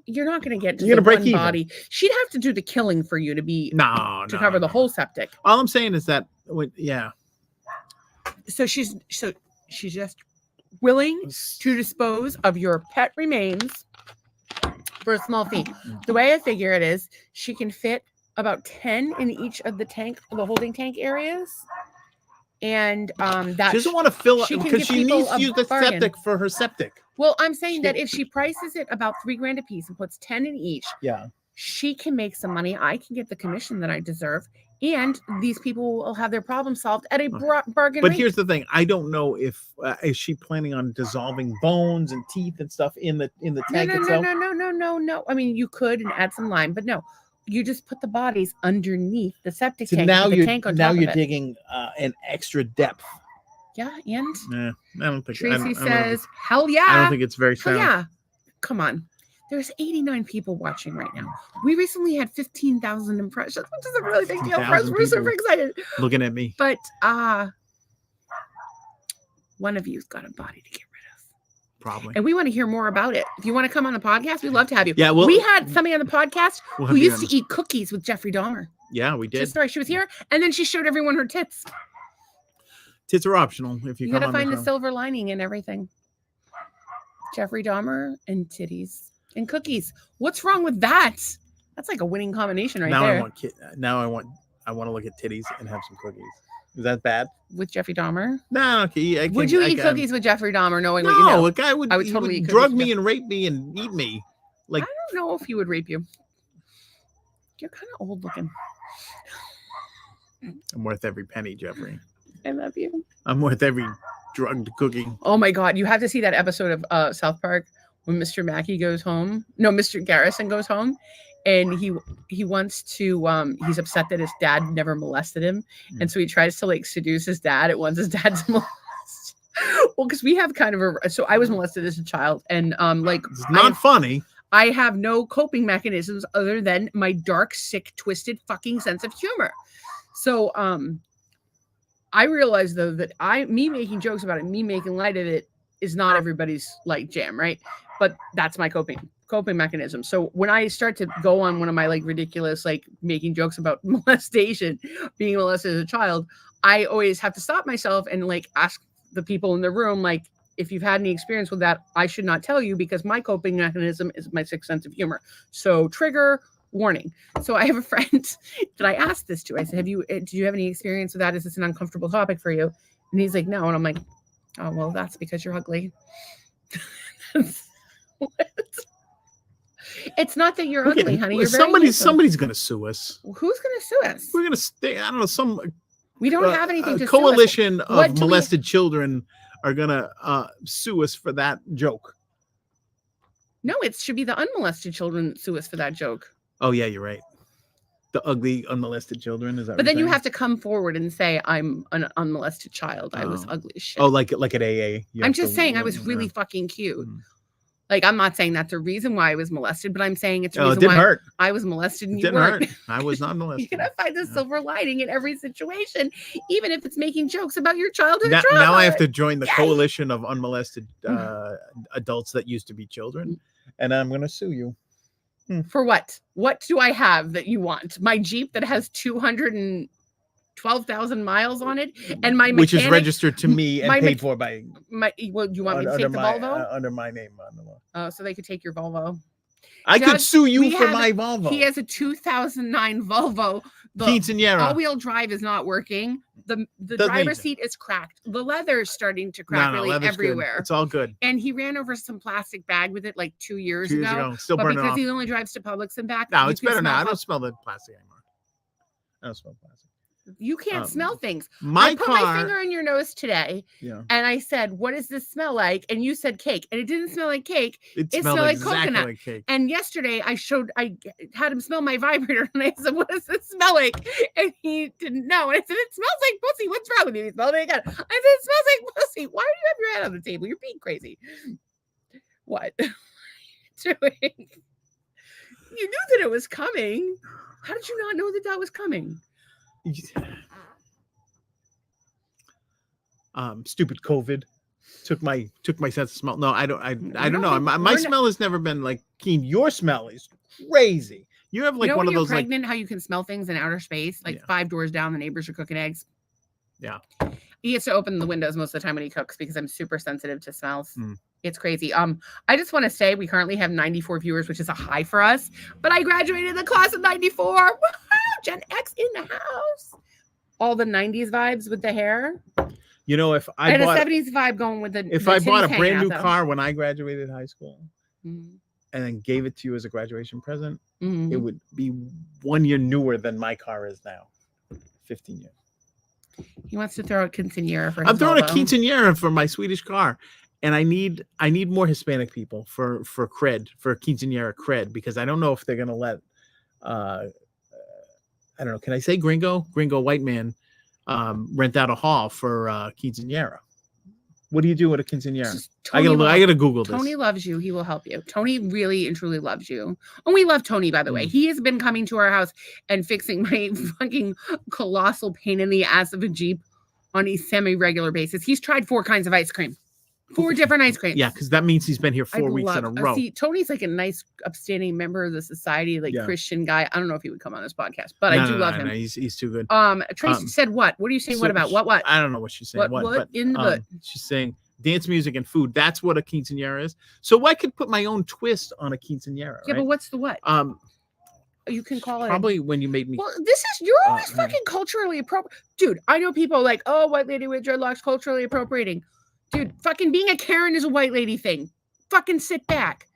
you're not going to get to You're the gonna break one even. body. She'd have to do the killing for you to cover the whole septic. All I'm saying is that, yeah. So she's just willing to dispose of your pet remains for a small fee. The way I figure it is, she can fit about 10 in each of the holding tank areas, and that She doesn't want to fill it she can because give she people needs a to use the bargain. septic for her septic. Well, I'm saying that if she prices it about $3,000 a piece and puts 10 in each, Yeah. she can make some money. I can get the commission that I deserve, and these people will have their problem solved at a bargain But rate. here's the thing: I don't know if is she planning on dissolving bones and teeth and stuff in the tank itself. No. I mean, you could and add some lime, but no. You just put the bodies underneath the septic So tank. now with the tank on top of you're it. digging an extra depth. Yeah, and I don't think. Tracy I don't says, "Hell yeah!" I don't think it's very Hell sound. yeah! Come on. There's 89 people watching right now. We recently had 15,000 impressions, which is a really big deal for us. 15,000 We're super people. excited. Looking at me. But one of you's got a body to get rid of. Probably. And we want to hear more about it. If you want to come on the podcast, we'd love to have you. Yeah, we had somebody on the podcast we'll who have you used on. to eat cookies with Jeffrey Dahmer. Yeah, we True did. story. She was here, and then she showed everyone her tits. Tits are optional if you You come got to on find the the show. silver lining in everything. Jeffrey Dahmer and titties and cookies. What's wrong with that? That's like a winning combination right now there. I want to look at titties and have some cookies. Is that bad? with Jeffrey Dahmer? No, okay. Would you eat cookies with Jeffrey Dahmer, knowing what you No, know? a guy would. I would he totally eat would cookies drug with me Jeff- and rape me and eat me. Like, I don't know if he would rape you. You're kind of old looking. I'm worth every penny, Jeffrey. I love you. I'm worth every drugged cookie. Oh my God, you have to see that episode of South Park when Mr. Mackey goes home. No, Mr. Garrison goes home, and he wants to. He's upset that his dad never molested him, and so he tries to like seduce his dad. It wants his dad to molest. Well, because we have kind of a. So I was molested as a child, and like It's not funny. I have no coping mechanisms other than my dark, sick, twisted fucking sense of humor. So I realized though that me making jokes about it, me making light of it is not everybody's like jam, right? But that's my coping mechanism. So when I start to go on one of my like ridiculous, like making jokes about molestation, being molested as a child, I always have to stop myself and like ask the people in the room, like, if you've had any experience with that, I should not tell you because my coping mechanism is my sixth sense of humor. So trigger warning. So I have a friend that I asked this to. I said, do you have any experience with that? Is this an uncomfortable topic for you? And he's like, no. And I'm like, oh, well, that's because you're ugly. What? It's not that you're ugly, honey. You're somebody's gonna sue us. Who's gonna sue us? We're gonna stay. I don't know. We don't have anything to coalition sue us. of molested children are gonna sue us for that joke. No, it should be the unmolested children sue us for that joke. Oh yeah, you're right. The ugly unmolested children, is that? But then you have to come forward and say I'm an unmolested child. I was ugly as shit. Oh, like at AA. I'm just saying I was really fucking cute. Like, I'm not saying that's the reason why I was molested, but I'm saying it's the reason why hurt. I was molested and It you didn't weren't. hurt. I was not molested. You gotta find the silver lining in every situation, even if it's making jokes about your childhood trauma. Now I have to join the coalition of unmolested adults that used to be children, and I'm going to sue you. For what? What do I have that you want? My Jeep that has 212,000 miles on it, and my mechanic, which is registered to me and paid for by my. Well, do you want me to take the Volvo under my name on the law? Oh, so they could take your Volvo. I could sue you for my Volvo. He has a 2009 Volvo. The Quinceañera. All-wheel drive is not working. The driver's seat is cracked. The leather is starting to crack everywhere. Good. It's all good. And he ran over some plastic bag with it like 2 years ago. Still burning because off. he only drives to Publix and back. No, it's better now. I don't smell the plastic anymore. I don't smell plastic. You can't smell things. I put my finger in your nose today, and I said, "What does this smell like?" And you said cake, and it didn't smell like cake. It smelled like coconut. Like cake. And yesterday, I had him smell my vibrator, and I said, "What does this smell like?" And he didn't know. And I said, "It smells like pussy. What's wrong with you?" He smelled it again. I said, "It smells like pussy. Why do you have your head on the table? You're being crazy." What? Doing? You knew that it was coming. How did you not know that was coming? Stupid COVID took my sense of smell. No, I don't know. My smell has never been like keen. Your smell is crazy. You have like one of those pregnant, how you can smell things in outer space, like 5 doors down, the neighbors are cooking eggs. Yeah. He gets to open the windows most of the time when he cooks because I'm super sensitive to smells. It's crazy. I just want to say we currently have 94 viewers, which is a high for us. But I graduated the class of 94. Woo-hoo! Gen X in the house. All the 90s vibes with the hair. You know, if I had a 70s vibe going with the. If I bought a brand new car when I graduated high school, and then gave it to you as a graduation present, it would be 1 year newer than my car is now. 15 years. He wants to throw a quinceañera for his I'm throwing Volvo. a quinceañera for my Swedish car. And I need more Hispanic people for quinceañera cred, because I don't know if they're gonna let I don't know, can I say gringo white man rent out a hall for quinceañera? What do you do with a quinceañera? I gotta Google this. Tony loves you. He will help you. Tony really and truly loves you. And we love Tony, by the way. He has been coming to our house and fixing my fucking colossal pain in the ass of a Jeep on a semi-regular basis. He's tried 4 kinds of ice cream. 4 different ice creams. Yeah, because that means he's been here 4 weeks in a row. See, Tony's like a nice, upstanding member of the society, Christian guy. I don't know if he would come on this podcast, but I do love him. No, he's too good. Tracy said what? What are you saying? So what about? What? I don't know what she's saying. What in the butt? She's saying dance music and food. That's what a quinceañera is. So I could put my own twist on a quinceañera. Yeah, right? but what's the what? You can call it Probably when you made me. Well, this is you're always yeah. fucking culturally appropriate, dude. I know people like, oh, white lady with dreadlocks culturally appropriating, dude. Fucking being a Karen is a white lady thing. Fucking sit back.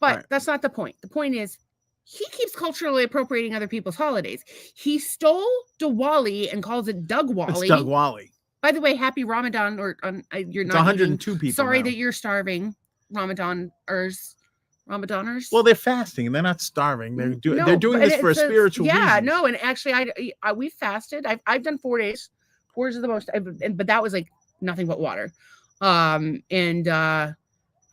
But Right. that's not the point. The point is, he keeps culturally appropriating other people's holidays. He stole Diwali and calls it Doug Wally. It's Doug Wally. By the way, happy Ramadan, or you're It's not 102 eating. people. Sorry now. that you're starving, Ramadaners. Well, they're fasting and they're not starving. They're doing this for a spiritual reason. Yeah, no, and actually, we fasted. I've done 4 days. 4 days is the most, but that was like nothing but water.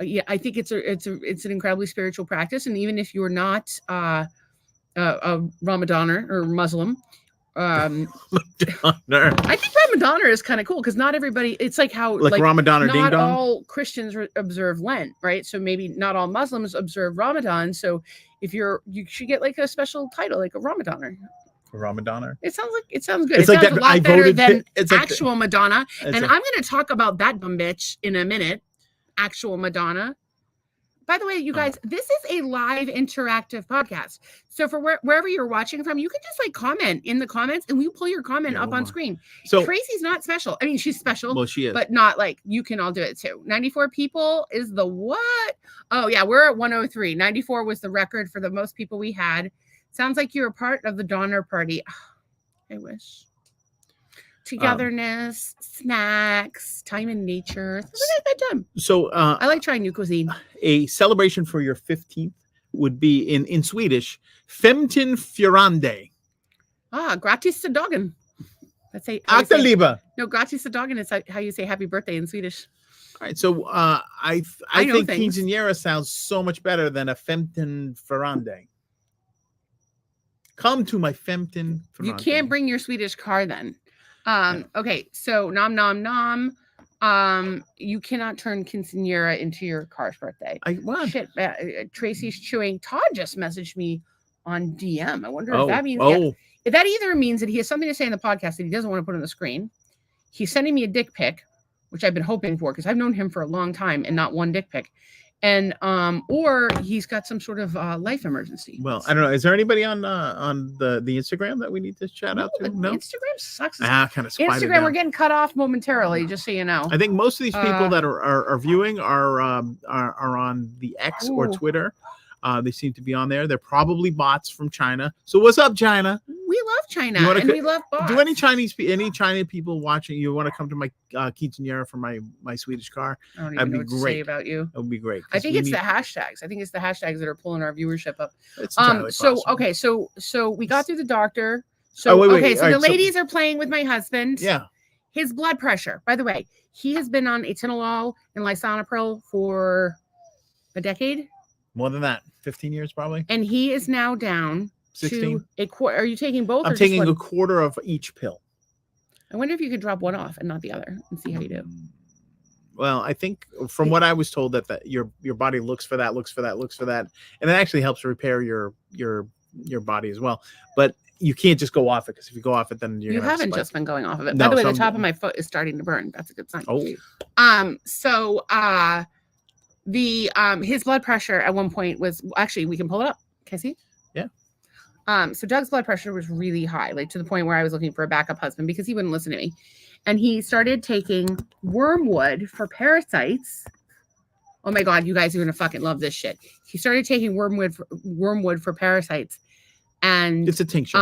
Yeah, I think it's an incredibly spiritual practice, and even if you're not a Ramadaner or Muslim, I think Ramadaner is kind of cool because not everybody. It's like how like Ramadan or not Ding Dong. all Christians observe Lent, right? So maybe not all Muslims observe Ramadan. So if you should get like a special title, like a Ramadaner. Ramadaner. It sounds good. It's it like sounds that. a lot better than it's like actual Madonna. And I'm going to talk about that dumb bitch in a minute. Actual Madonna. By the way, you guys, this is a live interactive podcast. So for wherever you're watching from, you can just like comment in the comments and we pull your comment up on screen. So Tracy's not special. I mean, she's special. Well, she is. But not like you can all do it too. 94 people is the what? Oh, yeah, we're at 103. 94 was the record for the most people we had. Sounds like you're a part of the Donner Party. I wish. Togetherness, snacks, time in nature. It's a good time. So I like trying new cuisine. A celebration for your 15th would be in Swedish, Femtin Fjärande. Gratis till dagen. That's Akta liebe. No, gratis till dagen is how you say happy birthday in Swedish. All right, so I think quinceañera sounds so much better than a Femtin Fjärande. Come to my Femtin Fjärande. You can't bring your Swedish car then. Okay, so nom nom nom. You cannot turn quinceañera into your car's birthday. What? Shit, Tracy's chewing. Todd just messaged me on DM. I wonder if that means if that either means that he has something to say in the podcast that he doesn't want to put on the screen. He's sending me a dick pic, which I've been hoping for because I've known him for a long time and not one dick pic. And or he's got some sort of life emergency. Well, I don't know. Is there anybody on the Instagram that we need to shout out to? No, Instagram sucks. Kind of Instagram, we're getting cut off momentarily, just so you know. I think most of these people that are viewing are on the X or Twitter. They seem to be on there. They're probably bots from China. So what's up, China? We love China and we love bots. Do any China people watching? You want to come to my quinceañera for my Swedish car? I don't even know what to say about you. That would be great. I think it's the hashtags. I think it's the hashtags that are pulling our viewership up. It's possible. Okay, so we got through the doctor. So wait. So the ladies are playing with my husband. Yeah. His blood pressure. By the way, he has been on atenolol and lisinopril for a decade. More than that, 15 years probably. And he is now down 16. to a quarter. Are you taking both? I'm taking a quarter of each pill. I wonder if you could drop one off and not the other and see how you do. Well, I think from what I was told that your body looks for that, and it actually helps repair your body as well. But you can't just go off it because if you go off it, then you haven't just been going off of it. By the way, the top of my foot is starting to burn. That's a good sign. His blood pressure at one point was actually, we can pull it up. Can I see? Yeah. So Doug's blood pressure was really high, like to the point where I was looking for a backup husband because he wouldn't listen to me. And he started taking wormwood for parasites. Oh my God, you guys are gonna fucking love this shit. He started taking wormwood for parasites, and it's a tincture.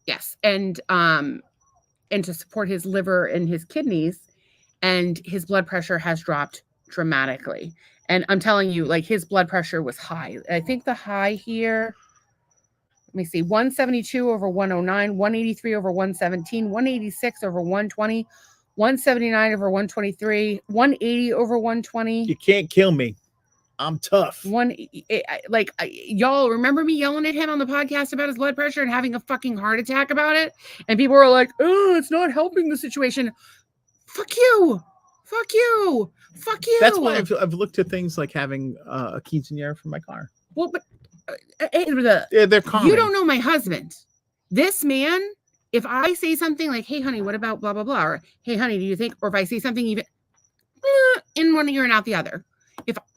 Yes, and to support his liver and his kidneys, and his blood pressure has dropped dramatically. And I'm telling you, like, his blood pressure was high. I think the high here, let me see, 172 over 109, 183 over 117, 186 over 120, 179 over 123, 180 over 120. You can't kill me. I'm tough. Y'all remember me yelling at him on the podcast about his blood pressure and having a fucking heart attack about it? And people were like, oh, it's not helping the situation. Fuck you. Fuck you. Fuck you. That's why I've looked at things like having a quinceañera for my car. Well, but they're common. You don't know my husband. This man, if I say something like, hey, honey, what about blah, blah, blah, or hey, honey, do you think, or if I say something even in one ear and out the other,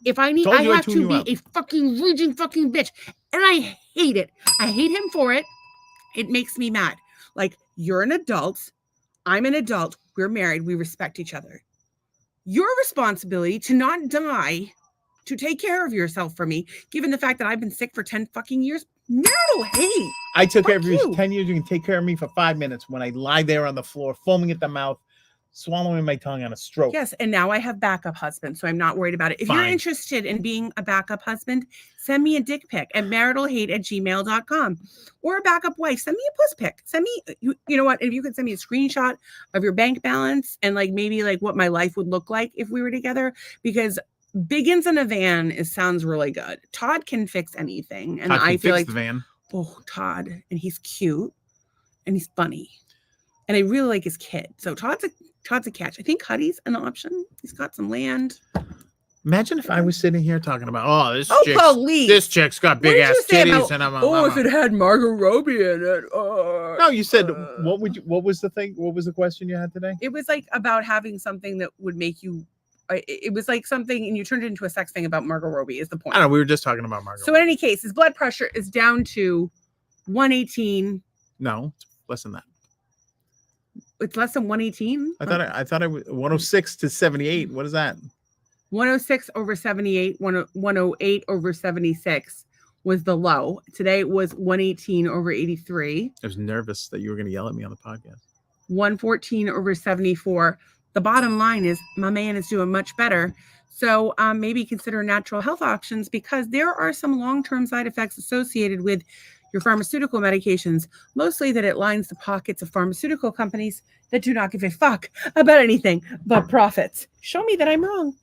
If I need, Told I you I'd have tune to you be out. a fucking raging fucking bitch, and I hate it. I hate him for it. It makes me mad. Like, you're an adult. I'm an adult. We're married. We respect each other. Your responsibility to not die, to take care of yourself for me, given the fact that I've been sick for 10 fucking years. Marital hate. I took care Fuck of you you. 10 years. You can take care of me for 5 minutes when I lie there on the floor, foaming at the mouth, swallowing my tongue on a stroke. Yes, and now I have backup husband, so I'm not worried about it. If you're Fine. interested in being a backup husband, send me a dick pic at maritalhate@gmail.com, or a backup wife. Send me a puss pic. Send me, you know what? If you could send me a screenshot of your bank balance and like maybe like what my life would look like if we were together, because Biggins in a van sounds really good. Todd can fix anything, and Todd can I feel fix like the van. oh, Todd, and he's cute and he's funny, and I really like his kid. So Todd's a catch. I think Huddy's an option. He's got some land. Imagine if I was sitting here talking about, oh, Police. This chick's got What big did you ass say titties, about, and if it had Margot Robbie in it. No, you said what was the thing? What was the question you had today? It was like about having something that would make you. It was like something, and you turned it into a sex thing about Margot Robbie. Is the point? I don't know. We were just talking about Margot. So in any case, his blood pressure is down to 118. No, it's less than that. It's less than 118. I thought it was 106 to 78. What is that? 106 over 78. 108 over 76 was the low. Today it was 118 over 83. I was nervous that you were going to yell at me on the podcast. 114 over 74. The bottom line is my man is doing much better. So maybe consider natural health options, because there are some long-term side effects associated with your pharmaceutical medications, mostly that it lines the pockets of pharmaceutical companies that do not give a fuck about anything but profits. Show me that I'm wrong.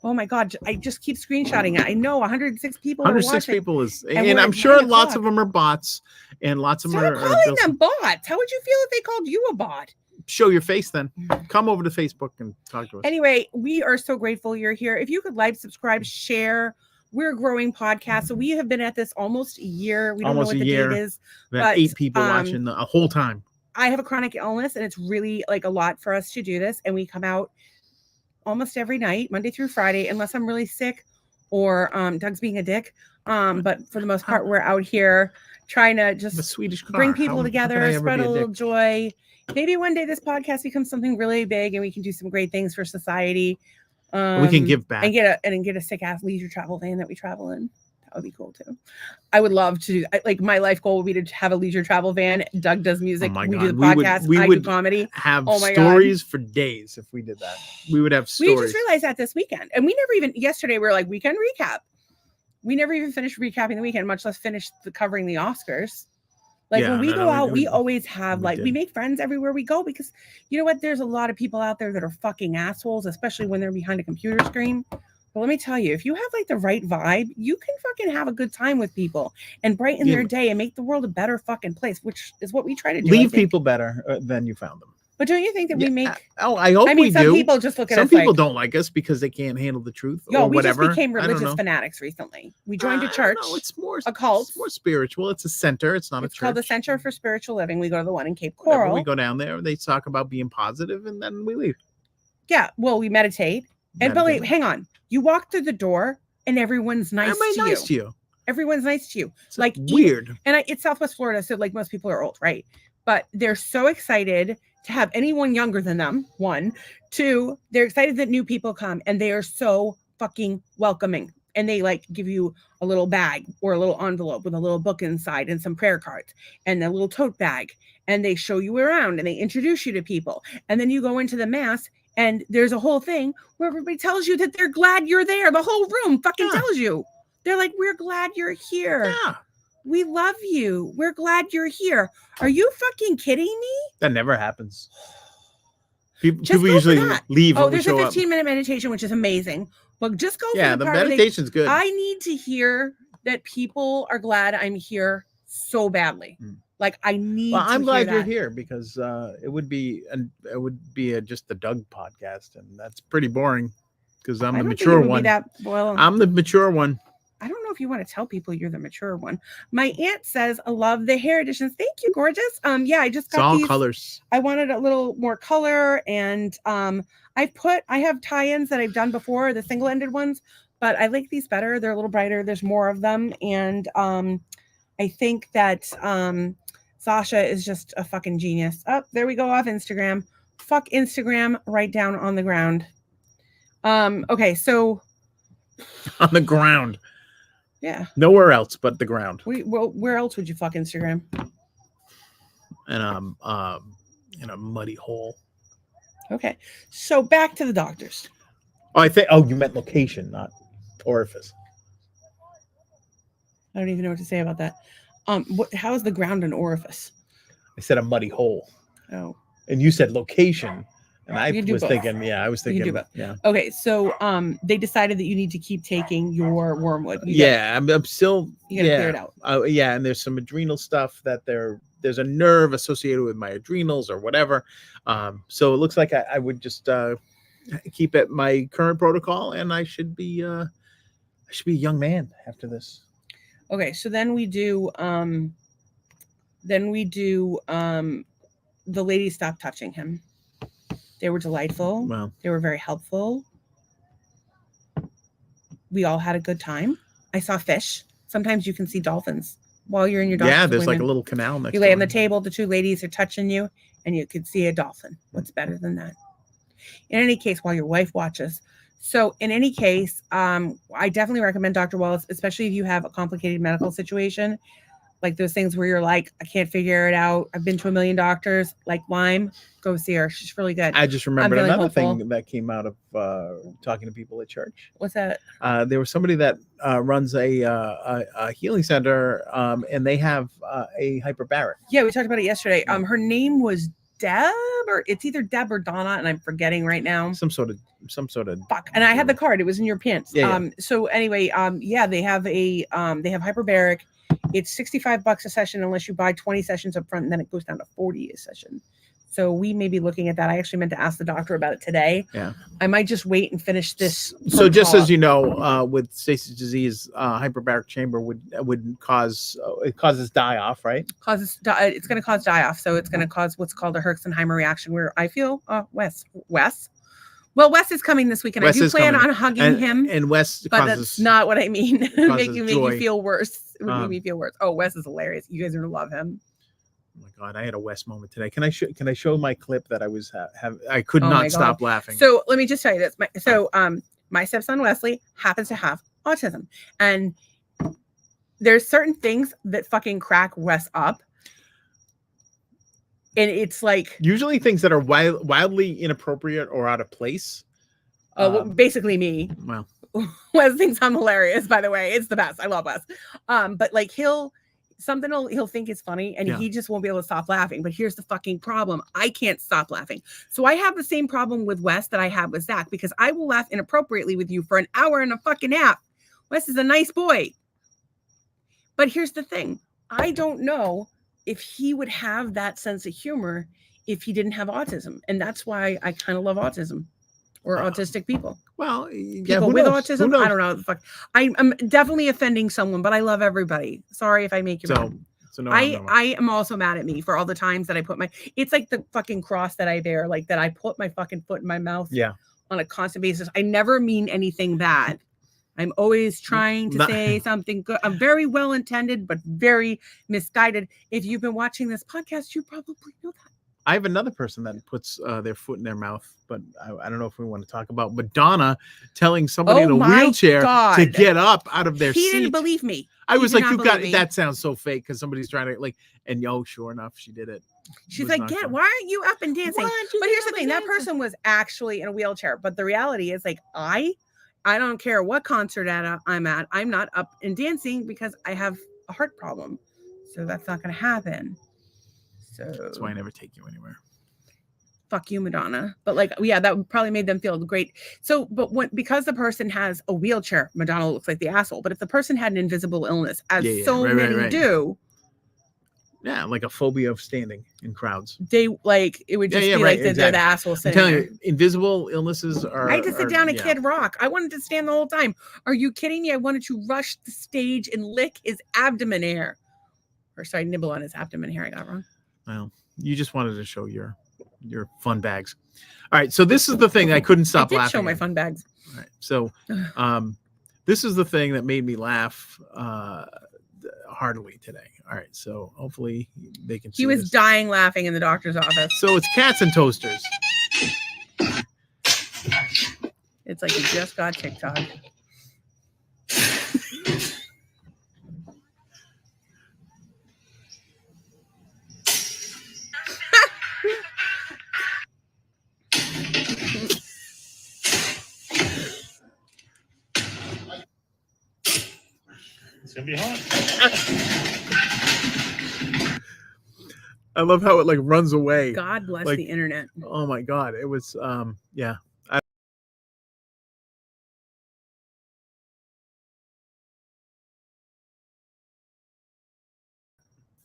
Oh my God, I just keep screenshotting it. I know 106 people 106 are watching. people is, and and we're I'm at sure 9 lots o'clock. of them are bots, and lots of them Stop are calling them bots. How would you feel if they called you a bot? Show your face then. Come over to Facebook and talk to us. Anyway, we are so grateful you're here. If you could like, subscribe, share. We're a growing podcast. So we have been at this almost a year. We don't know what the date is. We had but, 8 people watching the whole time. I have a chronic illness, and it's really like a lot for us to do this. And we come out almost every night, Monday through Friday, unless I'm really sick or Doug's being a dick. But for the most part, we're out here trying to just Swedish car. bring people How together, can I ever spread be a a little dick? joy. Maybe one day this podcast becomes something really big, and we can do some great things for society. We can give back and get a sick ass leisure travel van that we travel in. That would be cool too. I would love to do, like, my life goal would be to have a leisure travel van. Doug does music. Oh my we God. do the podcast. We I would do comedy. have Oh my stories for days if we did that. We would have stories. We just realized that this weekend, and we never even, yesterday we were like, weekend recap. We never even finished recapping the weekend, much less finished covering the Oscars. Like, when we go out, we always have, we make friends everywhere we go, because you know what? There's a lot of people out there that are fucking assholes, especially when they're behind a computer screen. But let me tell you, if you have like the right vibe, you can fucking have a good time with people and brighten their day and make the world a better fucking place, which is what we try to do. Leave people better than you found them. But don't you think that we make? I hope we do. Some people just look at us. Some people don't like us because they can't handle the truth. Or we whatever. just became religious fanatics recently. We joined a church. No, it's more a cult. It's more spiritual. It's a center. It's not a church. It's called the Center for Spiritual Living. We go to the one in Cape Coral. We go down there. They talk about being positive, and then we leave. Yeah. Well, we meditate. And Billy, hang on. You walk through the door, and everyone's nice to you. Everyone's nice to you. It's like weird. And it's Southwest Florida, so like most people are old, right? But they're so excited to have anyone younger than them. 1, 2, they're excited that new people come, and they are so fucking welcoming. And they like give you a little bag or a little envelope with a little book inside and some prayer cards and a little tote bag. And they show you around and they introduce you to people. And then you go into the mass, and there's a whole thing where everybody tells you that they're glad you're there. The whole room fucking tells you. They're like, we're glad you're here. Yeah. We love you. We're glad you're here. Are you fucking kidding me? That never happens. People usually leave. Oh, there's a 15-minute meditation, which is amazing. But just go. Yeah, the meditation's good. I need to hear that people are glad I'm here so badly. Like, I need. Well, I'm glad you're here, because it would be just the Doug podcast, and that's pretty boring because I'm the mature one. I'm the mature one. I don't know if you want to tell people you're the mature one. My aunt says, I love the hair editions. Thank you, gorgeous. Yeah, I just got all these. Colors. I wanted a little more color, and I have tie-ins that I've done before, the single-ended ones, but I like these better. They're a little brighter. There's more of them, and I think that Sasha is just a fucking genius. Oh, there we go off Instagram. Fuck Instagram, right down on the ground. Okay, so On the ground. yeah, Nowhere else but the ground. well, where else would you fuck Instagram? And in a muddy hole. Okay, so back to the doctors. Oh, you meant location, not orifice. I don't even know what to say about that. How is the ground an orifice? I said a muddy hole. Oh, And you said location. And I do was both. thinking, I was thinking, do both. yeah. Okay, so they decided that you need to keep taking your wormwood. I'm still, you gotta clear it out. And there's some adrenal stuff that there's a nerve associated with my adrenals or whatever. So it looks like I would just keep at my current protocol, and I should be a young man after this. Okay, so then we do the ladies stopped touching him. They were delightful. Wow. They were very helpful. We all had a good time. I saw fish. Sometimes you can see dolphins while you're in your doctor's Yeah, there's appointment. like a little canal next. You lay on the table, the two ladies are touching you, and you could see a dolphin. What's better than that? In any case, while your wife watches. So in any case, I definitely recommend Dr. Wallace, especially if you have a complicated medical situation, like those things where you're like, I can't figure it out. I've been to a million doctors, like Lyme. Go see her. She's really good. I just remembered really another hopeful. thing that came out of talking to people at church. What's that? There was somebody that runs a healing center, and they have a hyperbaric. Yeah, we talked about it yesterday. Her name was Deb, or it's either Deb or Donna, and I'm forgetting right now. Some sort of fuck. And I had the card. It was in your pants. Yeah. So anyway, they have hyperbaric. It's $65 a session unless you buy 20 sessions up front, and then it goes down to 40 a session. So we may be looking at that. I actually meant to ask the doctor about it today. Yeah. I might just wait and finish this. So just as you know, with Stacey's disease, hyperbaric chamber would cause it causes die off, right? It's going to cause die off. So it's going to cause what's called a Herxenheimer reaction, where I feel Wes. Well, Wes is coming this weekend. I do plan on hugging him. And Wes but that's not what I mean. make you feel worse. It would make me feel worse. Oh, Wes is hilarious. You guys are gonna love him. Oh my God, I had a Wes moment today. Can I show my clip that I was I could not stop laughing. So let me just tell you this. My stepson Wesley happens to have autism, and there's certain things that fucking crack Wes up. And it's like usually things that are wildly inappropriate or out of place. Basically me. Well, Wes thinks I'm hilarious, by the way. It's the best. I love Wes. But like he'll think it's funny, and he just won't be able to stop laughing. But here's the fucking problem. I can't stop laughing. So I have the same problem with Wes that I have with Zach, because I will laugh inappropriately with you for an hour and a fucking half. Wes is a nice boy. But here's the thing. I don't know if he would have that sense of humor if he didn't have autism. And that's why I kind of love autism or autistic people. Well, people with autism, I don't know. Fuck. I'm definitely offending someone, but I love everybody. Sorry if I make you mad. So no, I am also mad at me for all the times that I put it's like the fucking cross that I bear, like that I put my fucking foot in my mouth on a constant basis. I never mean anything bad. I'm always trying to say something good. I'm very well intended, but very misguided. If you've been watching this podcast, you probably know that. I have another person that puts their foot in their mouth, but I don't know if we want to talk about Madonna telling somebody in a wheelchair to get up out of their seat. He didn't believe me. I was like, that sounds so fake, because somebody's trying to and sure enough, she did it. She's like, why aren't you up and dancing? But here's the thing, that person was actually in a wheelchair. But the reality is, like, I don't care what concert I'm at. I'm not up and dancing because I have a heart problem. So that's not going to happen. So that's why I never take you anywhere. Fuck you, Madonna. But that would probably made them feel great. So, but because the person has a wheelchair, Madonna looks like the asshole. But if the person had an invisible illness, as many do. Yeah, like a phobia of standing in crowds. It would just be like they're the asshole sitting. I'm telling you, invisible illnesses are. I had to sit down at Kid Rock. I wanted to stand the whole time. Are you kidding me? I wanted to rush the stage and lick his abdomen hair. Or sorry, nibble on his abdomen hair. I got it wrong. Well, you just wanted to show your fun bags. All right, so this is the thing I couldn't stop laughing. Show my fun bags. All right, so this is the thing that made me laugh heartily today. All right, so hopefully they can see He was this. dying laughing in the doctor's office. So it's cats and toasters. It's like he just got TikTok. It's gonna be hot. I love how it like runs away. God bless Like, the internet. Oh my God, it was yeah.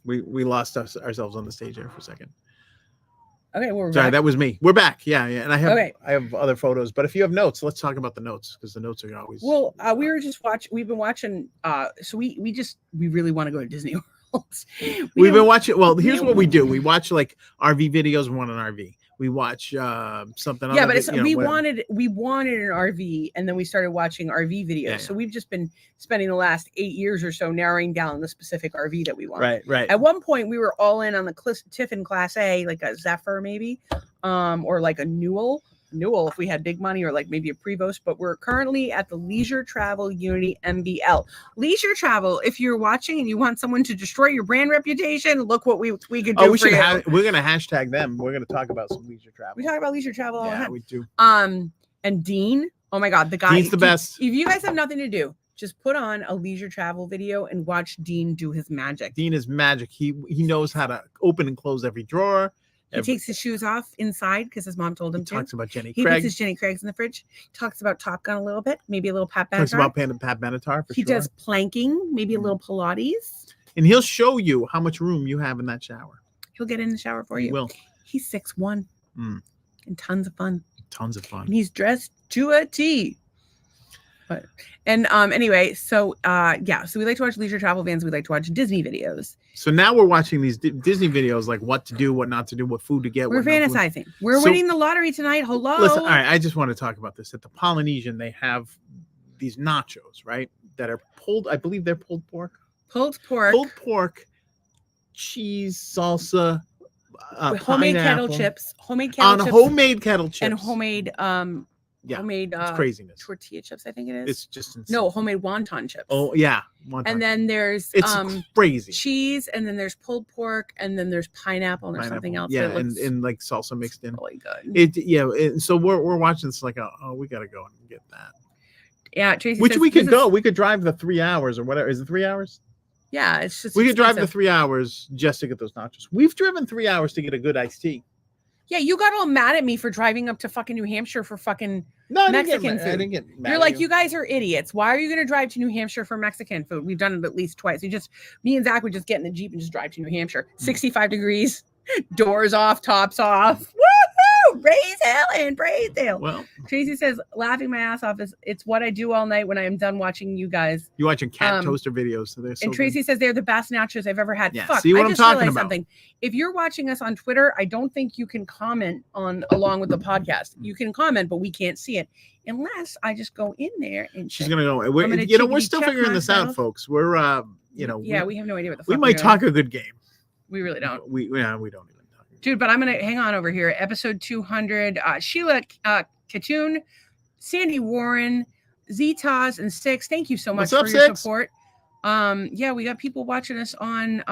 We lost ourselves on the stage there for a second. Okay, we're Sorry, back. that was me. We're back. Yeah, and I Okay. have other photos, but if you have notes, let's talk about the notes because the notes are always Well, we were just watching. We've been watching. So we really want to go to Disney World. We've been watching. Well, here's don't- what we do. We watch like RV videos. We want an RV. We watch something. Yeah, other, but it's, we whatever. wanted an RV, and then we started watching RV videos. Yeah, So we've just been spending the last 8 years or so narrowing down the specific RV that we want. Right. At one point, we were all in on the Tiffin Class A, like a Zephyr maybe, or like a Newell if we had big money, or like maybe a Prevost. But we're currently at the Leisure Travel Unity MBL. Leisure Travel, if you're watching and you want someone to destroy your brand reputation, look what we could do. We for should you. we're gonna hashtag them. We're gonna talk about some leisure travel. We talk about leisure travel all the Yeah, time. we do. And Dean, oh my God, the guy. Dean's the best. If you guys have nothing to do, just put on a leisure travel video and watch Dean do his magic. Dean is magic. He knows how to open and close every drawer. He takes his shoes off inside because his mom told him to. Talks about Jenny He Craig. puts his Jenny Craigs in the fridge. Talks about Top Gun a little bit, maybe a little Pat Benatar. Talks about Pat Benatar for He sure. does planking, maybe a little Pilates. And he'll show you how much room you have in that shower. He'll get in the shower for He you. will. He's 6'1", and tons of fun. Tons of fun. And he's dressed to a T. But anyway, so so we like to watch leisure travel vans. We like to watch Disney videos. So now we're watching these Disney videos, like what to do, what not to do, what food to get. We're what not food. fantasizing. We're So- winning the lottery tonight. Hello. Listen, all right. I just want to talk about this. At the Polynesian, they have these nachos, right? That are pulled. I believe they're pulled pork. Pulled pork, Pulled pork, cheese, salsa, with homemade kettle pineapple, chips, homemade on kettle chips, homemade kettle chips and homemade Yeah, homemade it's craziness. tortilla chips. I think it is. It's just insane. No, homemade wonton chips. Oh yeah, wonton. And then there's it's crazy. cheese, and then there's pulled pork, and then there's pineapple, and there's something else. Yeah, that looks and like salsa mixed in. really good. So we're watching this like we gotta go and get that. Yeah, Tracy. Which says we could this go. is- We could drive the 3 hours or whatever. Is it 3 hours? Yeah, it's just We could drive the expensive. 3 hours just to get those nachos. We've driven 3 hours to get a good iced tea. Yeah, you got all mad at me for driving up to fucking New Hampshire for fucking. No, I Mexican didn't food. get mad You're at like, you guys are idiots. Why are you going to drive to New Hampshire for Mexican food? We've done it at least twice. Me and Zach would just get in the Jeep and just drive to New Hampshire. 65 degrees, doors off, tops off. Woohoo! Praise hell and praise hell. Well, Tracy says, laughing my ass off it's what I do all night when I am done watching you guys. you're watching cat toaster videos, so they're so And Tracy says they're the best nachos I've ever had. Yeah, Fuck, see what I I'm just talking realized about. something. If you're watching us on Twitter, I don't think you can comment along with the podcast. You can comment, but we can't see it unless I just go in there and She's check. gonna go. I'm We're, gonna we're checkity still check figuring this out, myself. folks. We're Yeah, we have no idea what the fuck we we're might doing. talk a good game. We really don't. We don't even talk. Dude, but I'm going to hang on over here. Episode 200, Sheila Katoon, Sandy Warren, Zetas, and Six. Thank you so much What's up, for your Six? support. Yeah, we got people watching us on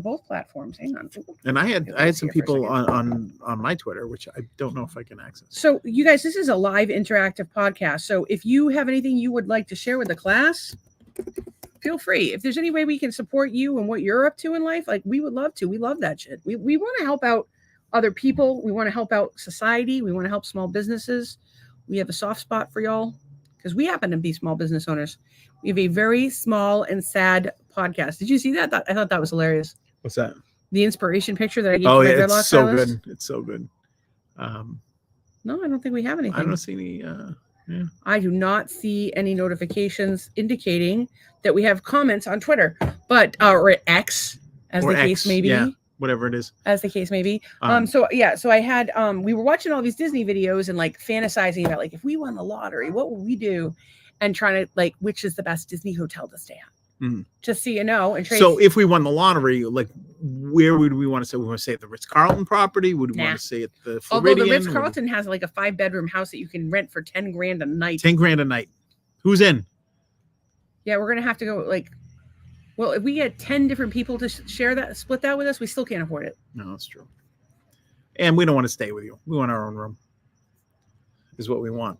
both platforms. Hang on. And I had Okay, let's some see it for a people second. on my Twitter, which I don't know if I can access. So, you guys, this is a live interactive podcast. So, if you have anything you would like to share with the class, feel free. If there's any way we can support you and what you're up to in life, like we would love to. We love that shit. We want to help out other people. We want to help out society. We want to help small businesses. We have a soft spot for y'all because we happen to be small business owners. We have a very small and sad podcast. Did you see that? I thought that was hilarious. What's that? The inspiration picture that I gave Oh to my yeah, dreadlock it's so stylist. good. It's so good. No, I don't think we have anything. I don't see any. I do not see any notifications indicating that we have comments on Twitter, but or at X, as Or the case X, may be. yeah. Whatever it is. As the case may be. Um, So I had we were watching all these Disney videos and like fantasizing about like if we won the lottery, what would we do? and trying to like which is the best Disney hotel to stay at. Mhm. Just so you know. And Tracy, So if we won the lottery, like where would we want to stay? We want to stay at the Ritz-Carlton property? Would we Nah. want to stay at the although Floridian? the Ritz-Carlton has like a 5-bedroom house that you can rent for $10,000 a night. 10 grand a night. Who's in? Yeah, we're gonna have to go like. Well, if we get 10 different people to share that, split that with us, we still can't afford it. No, that's true. And we don't want to stay with you. We want our own room. Is what we want.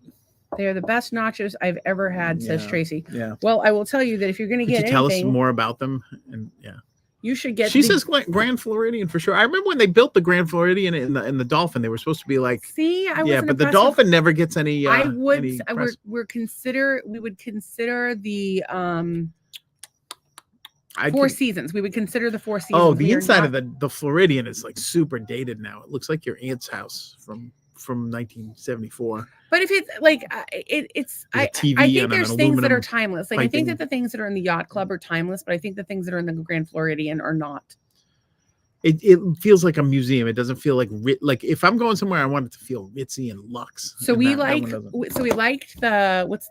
They are the best nachos I've ever had, says Yeah. Tracy. Yeah. Well, I will tell you that if you're going to Could get you tell us anything, more about them? And yeah, you should get. she says Grand Floridian for sure. I remember when they built the Grand Floridian in the Dolphin, they were supposed to be like, See, I yeah, wasn't but the impressed with- Dolphin never gets any. I would. any press. We would consider the I'd Four con- Seasons. We would consider the Four Seasons. Oh, the We are inside not- of the Floridian is like super dated now. It looks like your aunt's house from 1974. But if it's like it's, With a I TV think and there's an things that are aluminum timeless. Like I think piping. that the things that are in the yacht club are timeless, but I think the things that are in the Grand Floridian are not. It feels like a museum. It doesn't feel like like if I'm going somewhere, I want it to feel ritzy and luxe. So and we that like. one doesn't. So we liked the what's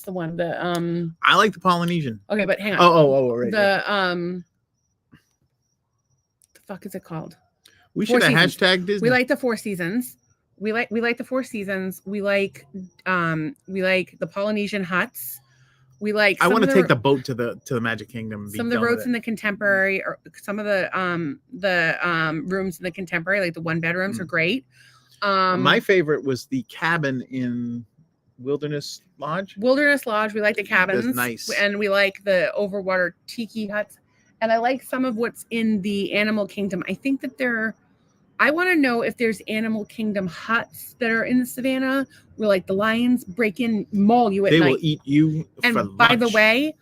the one the I like the Polynesian. Okay, but hang on. Oh, right. The the fuck is it called? We Four should have Seasons. hashtag Disney. We like the Four Seasons. We like the Four Seasons. We like the Polynesian huts. We like. I some want of to take the boat to the Magic Kingdom. And be some of the done with roads it. in the Contemporary, or some of the rooms in the Contemporary, like the 1-bedrooms, are great. My favorite was the cabin in Wilderness Lodge. Wilderness Lodge. We like the cabins. nice. And we like the overwater tiki huts. And I like some of what's in the Animal Kingdom. I think that I want to know if there's Animal Kingdom huts that are in the savannah where like the lions break in, maul you at They night. will eat you. And for by the lunch. way,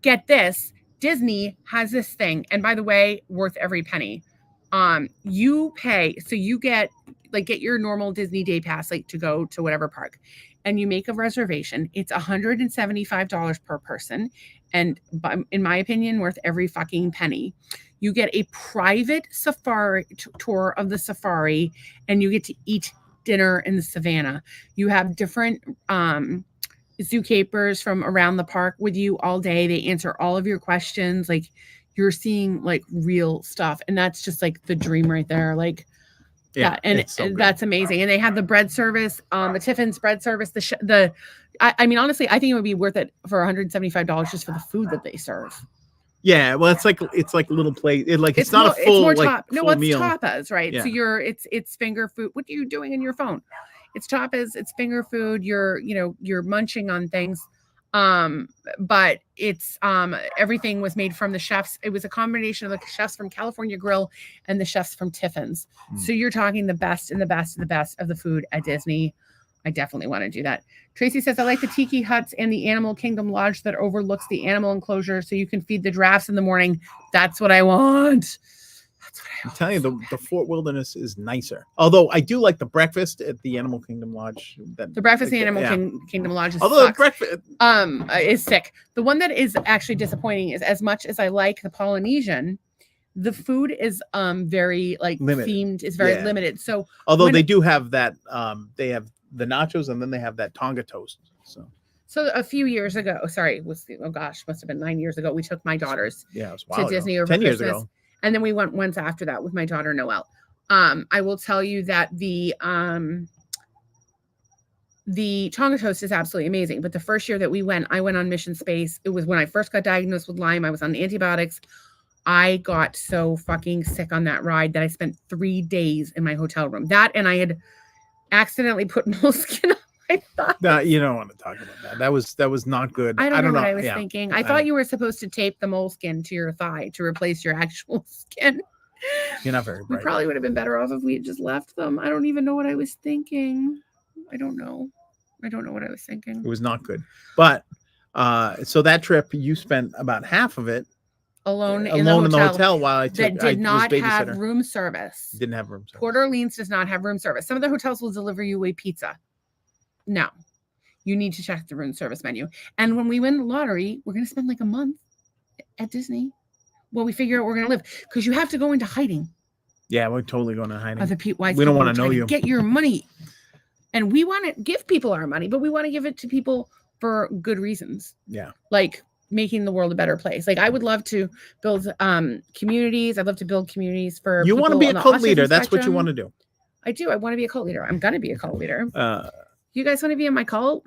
get this, Disney has this thing. And by the way, worth every penny. You pay, so you get your normal Disney day pass, like to go to whatever park, and you make a reservation. It's $175 per person. And in my opinion, worth every fucking penny. You get a private safari tour of the safari, and you get to eat dinner in the savannah. You have different zookeepers from around the park with you all day. They answer all of your questions. Like you're seeing like real stuff, and that's just like the dream right there. Like and it's so good. that's amazing. And they have the bread service, the Tiffin's bread service. I mean, honestly, I think it would be worth it for $175 just for the food that they serve. Yeah, well, it's like a little plate. It's not a full full it's meal. tapas, right? Yeah. So it's finger food. What are you doing in your phone? It's tapas. It's finger food. You're munching on things. But it's everything was made from the chefs. It was a combination of the chefs from California Grill and the chefs from Tiffin's. So you're talking the best and the best and the best of the food at Disney. I definitely want to do that. Tracy says, I like the tiki huts and the Animal Kingdom Lodge that overlooks the animal enclosure so you can feed the giraffes in the morning. That's what I want. That's what I I'm want. telling you, the Fort Wilderness is nicer. Although I do like the breakfast at the Animal Kingdom Lodge. The breakfast in Animal yeah. Kingdom Lodge is Although the sucks. breakfast, Is sick. The one that is actually disappointing is, as much as I like the Polynesian, the food is very like Limited. themed. It's very Yeah. limited. So although when- they do have that, they have the nachos and then they have that Tonga toast. So a few years ago, must have been 9 years ago, we took my daughters Yeah, it was to wild ago. Disney over 10 years Christmas. ago. And then we went once after that with my daughter Noelle. I will tell you that the Tonga toast is absolutely amazing. But the first year that we went, I went on Mission Space. It was when I first got diagnosed with Lyme. I was on antibiotics. I got so fucking sick on that ride that I spent 3 days in my hotel room. That, and I had accidentally put moleskin on my thigh. No, you don't want to talk about that. That was not good. I don't know what I was yeah. thinking. I thought you were supposed to tape the moleskin to your thigh to replace your actual skin. You're not very We bright. probably would have been better off if we had just left them. I don't even know what I was thinking. I don't know what I was thinking. It was not good. But so that trip, you spent about half of it Alone in the hotel while I that was did not have babysitter. room service. Didn't have room service. Port Orleans does not have room service. Some of the hotels will deliver you a pizza. No, you need to check the room service menu. And when we win the lottery, we're going to spend like a month at Disney while we figure out where we're going to live, because you have to go into hiding. Yeah, we're totally going to hiding. Other people, We don't want to know you. Get your money, and we want to give people our money, but we want to give it to people for good reasons. Yeah. Like making the world a better place. Like I would love to build communities. I'd love to build communities for You want to people be a on the cult autism leader. That's what you spectrum. want to do. I do. I want to be a cult leader. I'm gonna be a cult leader. You guys want to be in my cult?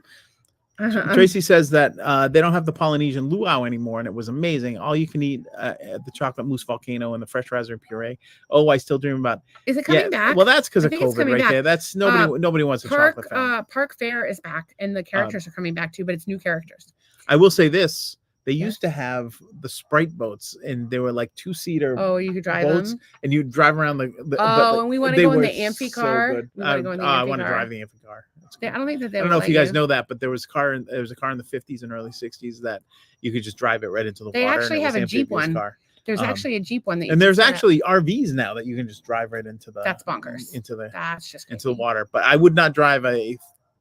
Tracy says that they don't have the Polynesian luau anymore, and it was amazing. All you can eat at the chocolate mousse volcano and the fresh raspberry puree. Oh, I still dream about. Is it coming back? Well, that's because I of think it's COVID coming right back. there. That's nobody wants a chocolate fountain. Park Fair is back, and the characters are coming back too, but it's new characters. I will say this: they used to have the Sprite boats, and they were like 2-seater. Oh, you could drive boats, them, and you drive around the. And we want to go in the amphi car. So good. I want to drive the amphi car. I don't think that they. I don't know if you guys know that, but there was a car in the 50s and early 60s that you could just drive it right into the water. They actually have a Jeep one. Car. There's actually a Jeep one, and there's actually RVs now that you can just drive right into the. That's bonkers. That's just into the water. But I would not drive a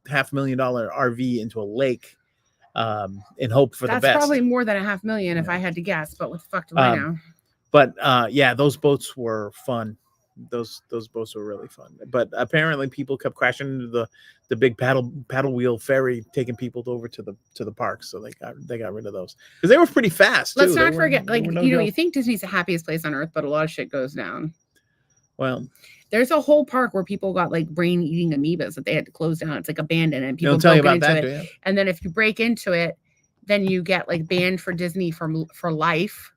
$500,000 RV into a lake, and hope for the best. That's probably more than $500,000 if I had to guess. But what the fuck do I know? But yeah, those boats were fun. Those boats were really fun. But apparently, people kept crashing into the big paddle wheel ferry, taking people over to the parks. So they got rid of those because they were pretty fast. Let's not forget, you think Disney's the happiest place on earth, but a lot of shit goes down. Well, there's a whole park where people got like brain eating amoebas that they had to close down. It's like abandoned, and people tell you about into that. it. And then if you break into it, then you get like banned for Disney for life.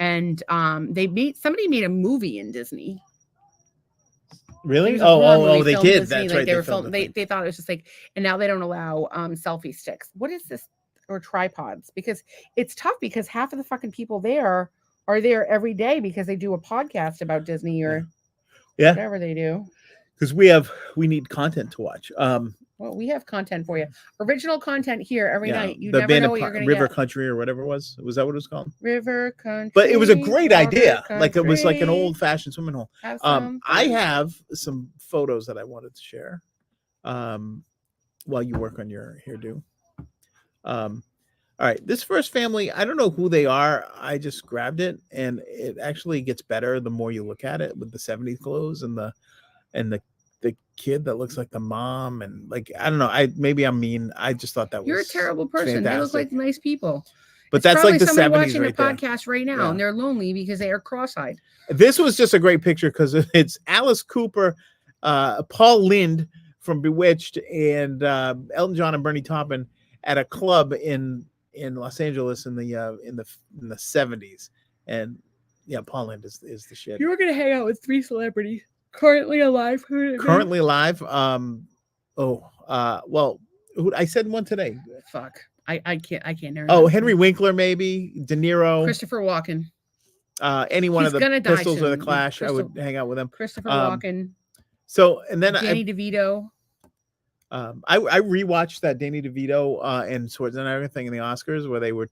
And somebody made a movie in Disney. Really? Oh, they did. Disney. That's right. They were filmed. They thought it was just like, and now they don't allow selfie sticks. What is this? Or tripods? Because it's tough because half of the fucking people there are there every day because they do a podcast about Disney or whatever they do. Because we need content to watch. Well, we have content for you. Original content here every night. You the never know what you're going to get. River Country or whatever it was. Was that what it was called? River Country. But it was a great idea. Country. Like it was like an old-fashioned swimming hole. I have some photos that I wanted to share while you work on your hairdo. All right. This first family, I don't know who they are. I just grabbed it, and it actually gets better the more you look at it with the 70s clothes and the kid that looks like the mom, and like I don't know. I'm mean. I just thought that you're a terrible person. Fantastic. They look like nice people. But that's like the 70s watching right the podcast right now, and they're lonely because they are cross-eyed. This was just a great picture because it's Alice Cooper, Paul Lynde from Bewitched, and Elton John and Bernie Taupin at a club in Los Angeles in the 70s, and Paul Lynde is the shit. You were gonna hang out with 3 celebrities. Currently alive. Well, I said one today. Fuck. I can't narrow. Oh, Henry Winkler, maybe De Niro, Christopher Walken. Any one of the Pistols or the Clash. I would hang out with them. Christopher Walken. So and then Danny DeVito. I rewatched that Danny DeVito and Schwarzenegger and everything in the Oscars where they were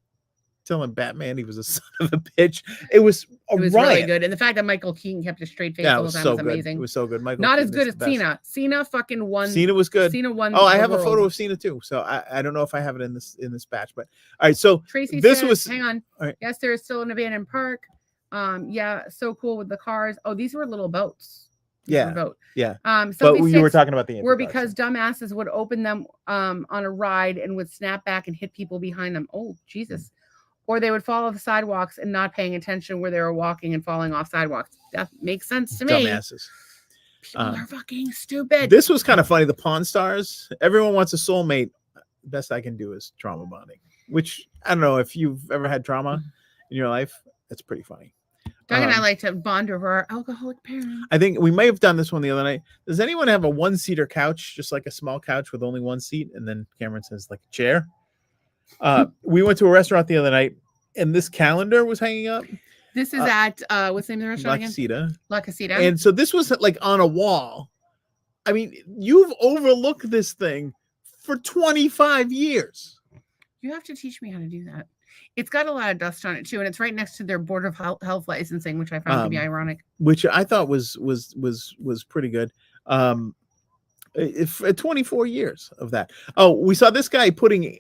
telling Batman he was a son of a bitch. It was really good, and the fact that Michael Keaton kept a straight face all the time was amazing. It was so good. Michael not Keaton as good as Cena. Cena fucking won. Cena was good. Cena won. Oh, I have a photo of Cena too. So I don't know if I have it in this batch, but all right. So Tracy this says, was. Hang on. Right. Yes, there is still an abandoned park. So cool with the cars. Oh, these were little boats. But you were talking about the were because dumbasses would open them on a ride and would snap back and hit people behind them. Oh, Jesus. Or they would follow the sidewalks and not paying attention where they were walking and falling off sidewalks. That makes sense to me. Dumbasses. People are fucking stupid. This was kind of funny. The Pawn Stars. Everyone wants a soulmate. The best I can do is trauma bonding, which I don't know if you've ever had trauma in your life. That's pretty funny. Doug and I like to bond over our alcoholic parents. I think we may have done this one the other night. Does anyone have a 1-seater couch, just like a small couch with only 1 seat? And then Cameron says like a chair. We went to a restaurant the other night, and this calendar was hanging up. This is at what's the name of the restaurant again? La Casita. And so this was like on a wall. I mean, you've overlooked this thing for 25 years. You have to teach me how to do that. It's got a lot of dust on it too, and it's right next to their Board of Health licensing, which I found to be ironic. Which I thought was pretty good. 24 years of that. Oh, we saw this guy putting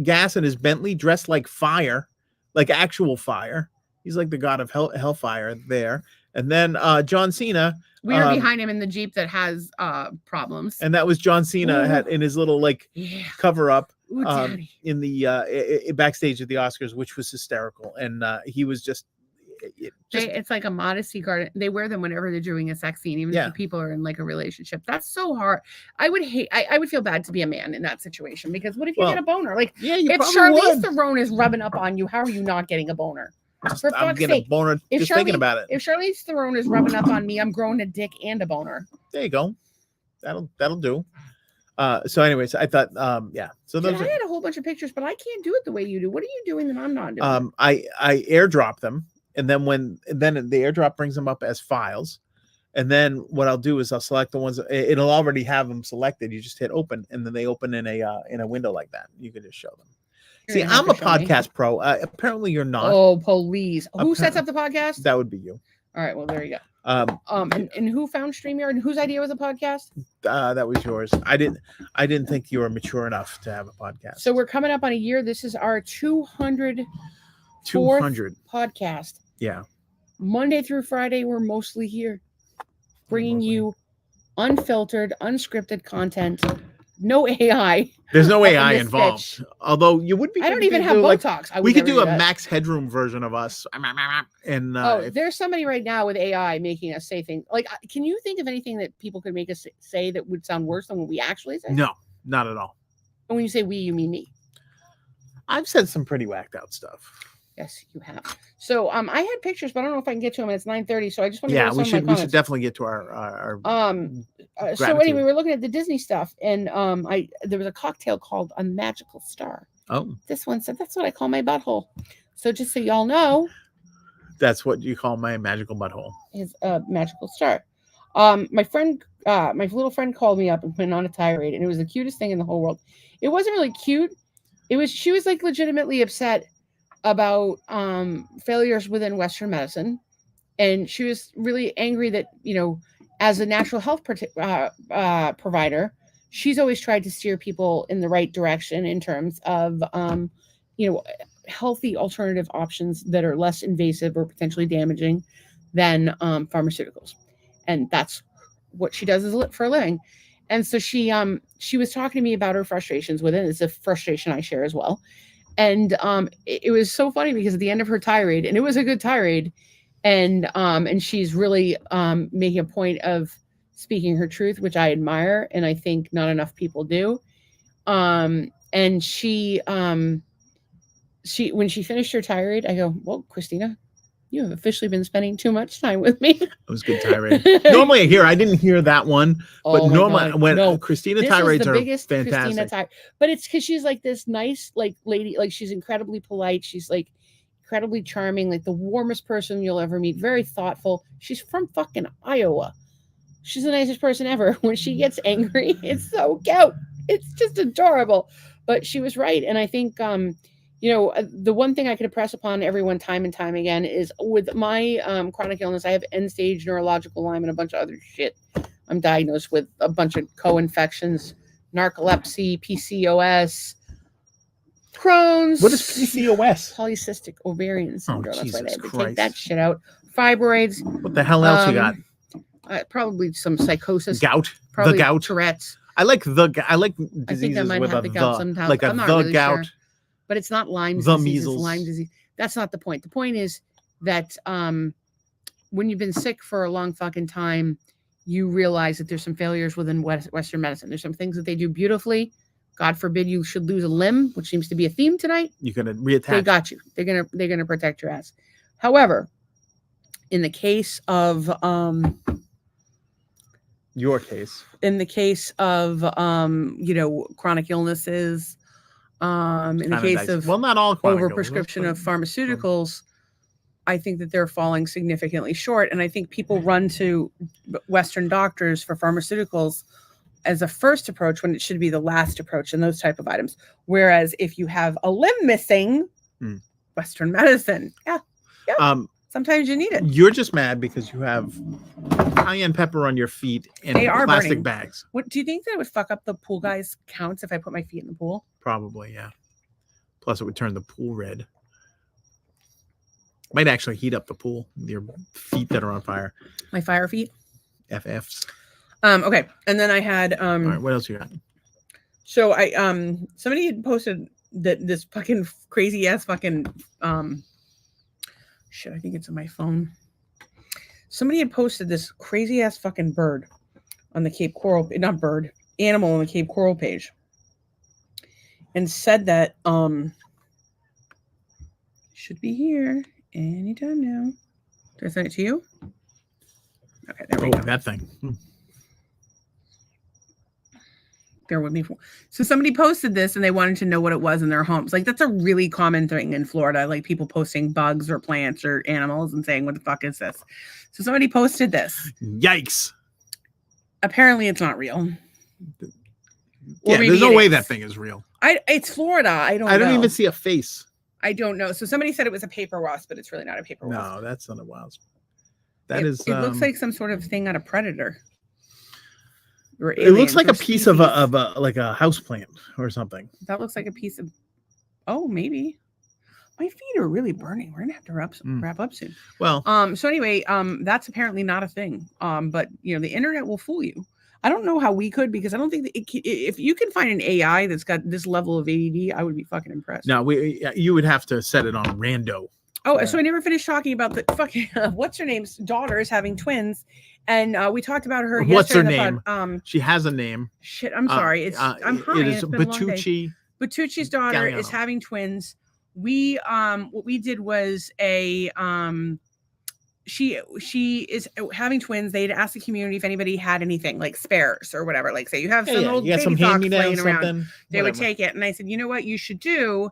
gas in his Bentley, dressed like fire, like actual fire. He's like the god of hellfire there. And then John Cena. We were behind him in the Jeep that has problems. And that was John Cena had in his little cover up Ooh, daddy. in the backstage at the Oscars, which was hysterical, and he was just It's like a modesty garden. They wear them whenever they're doing a sex scene, even if the people are in like a relationship. That's so hard. I would hate. I would feel bad to be a man in that situation, because what if you get a boner? Like, yeah, you if probably Charlize would. Theron is rubbing up on you, how are you not getting a boner? For I'm fuck's getting sake! a boner just thinking about it. If Charlize Theron is rubbing up on me, I'm growing a dick and a boner. There you go. That'll do. So anyways, I thought, yeah. So I had a whole bunch of pictures, but I can't do it the way you do. What are you doing that I'm not doing? I airdrop them, and then the airdrop brings them up as files, and then what I'll do is I'll select the ones. It'll already have them selected. You just hit open, and then they open in a window like that. You can just show them. See, I'm a podcast pro. Apparently, you're not. Oh, please! Who sets up the podcast? That would be you. All right. Well, there you go. And who found StreamYard, and whose idea was a podcast? That was yours. I didn't think you were mature enough to have a podcast. So we're coming up on a year. This is our 200 podcast. Yeah. Monday through Friday, we're mostly here, bringing you unfiltered, unscripted content. No AI. There's no AI involved. Bitch. Although you would be. I don't even have Botox. We could do a Max Headroom version of us. And there's somebody right now with AI making us say things. Like, can you think of anything that people could make us say that would sound worse than what we actually say? No, not at all. And when you say we, you mean me. I've said some pretty whacked out stuff. Yes, you have. So I had pictures, but I don't know if I can get to them. It's 9:30, so I just want to. Yeah, we should definitely get to our so anyway, we're looking at the Disney stuff, and there was a cocktail called a Magical Star. Oh, this one said that's what I call my butthole. So just so y'all know, that's what you call my magical butthole. Is a magical star. My friend, my little friend called me up and went on a tirade, and it was the cutest thing in the whole world. It wasn't really cute. She was like legitimately upset about failures within Western medicine, and she was really angry that, as a natural health provider, she's always tried to steer people in the right direction in terms of healthy alternative options that are less invasive or potentially damaging than pharmaceuticals, and that's what she does for a living. And so she was talking to me about her frustrations with it. It's a frustration I share as well. And it was so funny because at the end of her tirade, and it was a good tirade, and she's really making a point of speaking her truth, which I admire, and I think not enough people do. And she when she finished her tirade, I go, "Well, Christina, you have officially been spending too much time with me." It was good tirade. Normally I didn't hear that one, but normally Christina tirades are fantastic. But it's because she's like this nice lady, like she's incredibly polite. She's like incredibly charming, like the warmest person you'll ever meet. Very thoughtful. She's from fucking Iowa. She's the nicest person ever. When she gets angry, it's so cute. It's just adorable. But she was right, and I think the one thing I could impress upon everyone time and time again is with my chronic illness, I have end-stage neurological Lyme and a bunch of other shit. I'm diagnosed with a bunch of co-infections, narcolepsy, PCOS, Crohn's. What is PCOS? Polycystic ovarian syndrome. That's why they had to take that shit out. Fibroids. What the hell else you got? Probably some psychosis. Gout. Probably the gout. Tourette's. I like diseases I think I might have the gout sometimes. Like I'm not really gout. Sure. But it's not Lyme disease. The measles. It's Lyme disease. That's not the point. The point is that when you've been sick for a long fucking time, you realize that there's some failures within Western medicine. There's some things that they do beautifully. God forbid you should lose a limb, which seems to be a theme tonight. You're gonna reattach. They got you. They're gonna protect your ass. However, in the case of your case, in the case of chronic illnesses. In the case of not all overprescription of pharmaceuticals, I think that they're falling significantly short. And I think people run to Western doctors for pharmaceuticals as a first approach when it should be the last approach in those type of items. Whereas if you have a limb missing, Western medicine, sometimes you need it. You're just mad because you have cayenne pepper on your feet and plastic burning. Bags. What do you think that would fuck up the pool guys' counts if I put my feet in the pool? Probably, yeah. Plus, it would turn the pool red. Might actually heat up the pool. Your feet that are on fire. My fire feet. FFs. Okay, and then I had. All right, what else you got? So I somebody had posted that this fucking crazy ass fucking shit, I think it's on my phone. Somebody had posted this crazy ass fucking bird on the Cape Coral, not bird, animal on the Cape Coral page. And said that should be here anytime now. Did I send it to you? Okay, there we go. That thing. Bear with me. So somebody posted this and they wanted to know what it was in their homes. Like, that's a really common thing in Florida, like people posting bugs or plants or animals and saying, what the fuck is this? So somebody posted this. Yikes. Apparently it's not real. Yeah, there's no way that thing is real. It's Florida. I don't know. even see a face. I don't know. So somebody said it was a paper wasp, but it's really not a paper wasp. No, that's not a wasp. It looks like some sort of thing out of Predator. It looks like a piece of a like a house plant or something. That looks like a piece of. Oh, maybe. My feet are really burning. We're gonna have to wrap up soon. Well, so anyway, that's apparently not a thing. But the internet will fool you. I don't know how we could, because I don't think that if you can find an AI that's got this level of ADD, I would be fucking impressed. No, you would have to set it on rando. Oh, so I never finished talking about the fucking what's her name's daughter is having twins, and we talked about her. What's her name? She has a name. Shit, I'm sorry. I'm high. It is Batucci. Batucci's daughter is having twins. We what we did was a she is having twins. They'd asked the community if anybody had anything like spares or whatever. Like, say you have some old baby socks laying around, they would take it. And I said, you know what you should do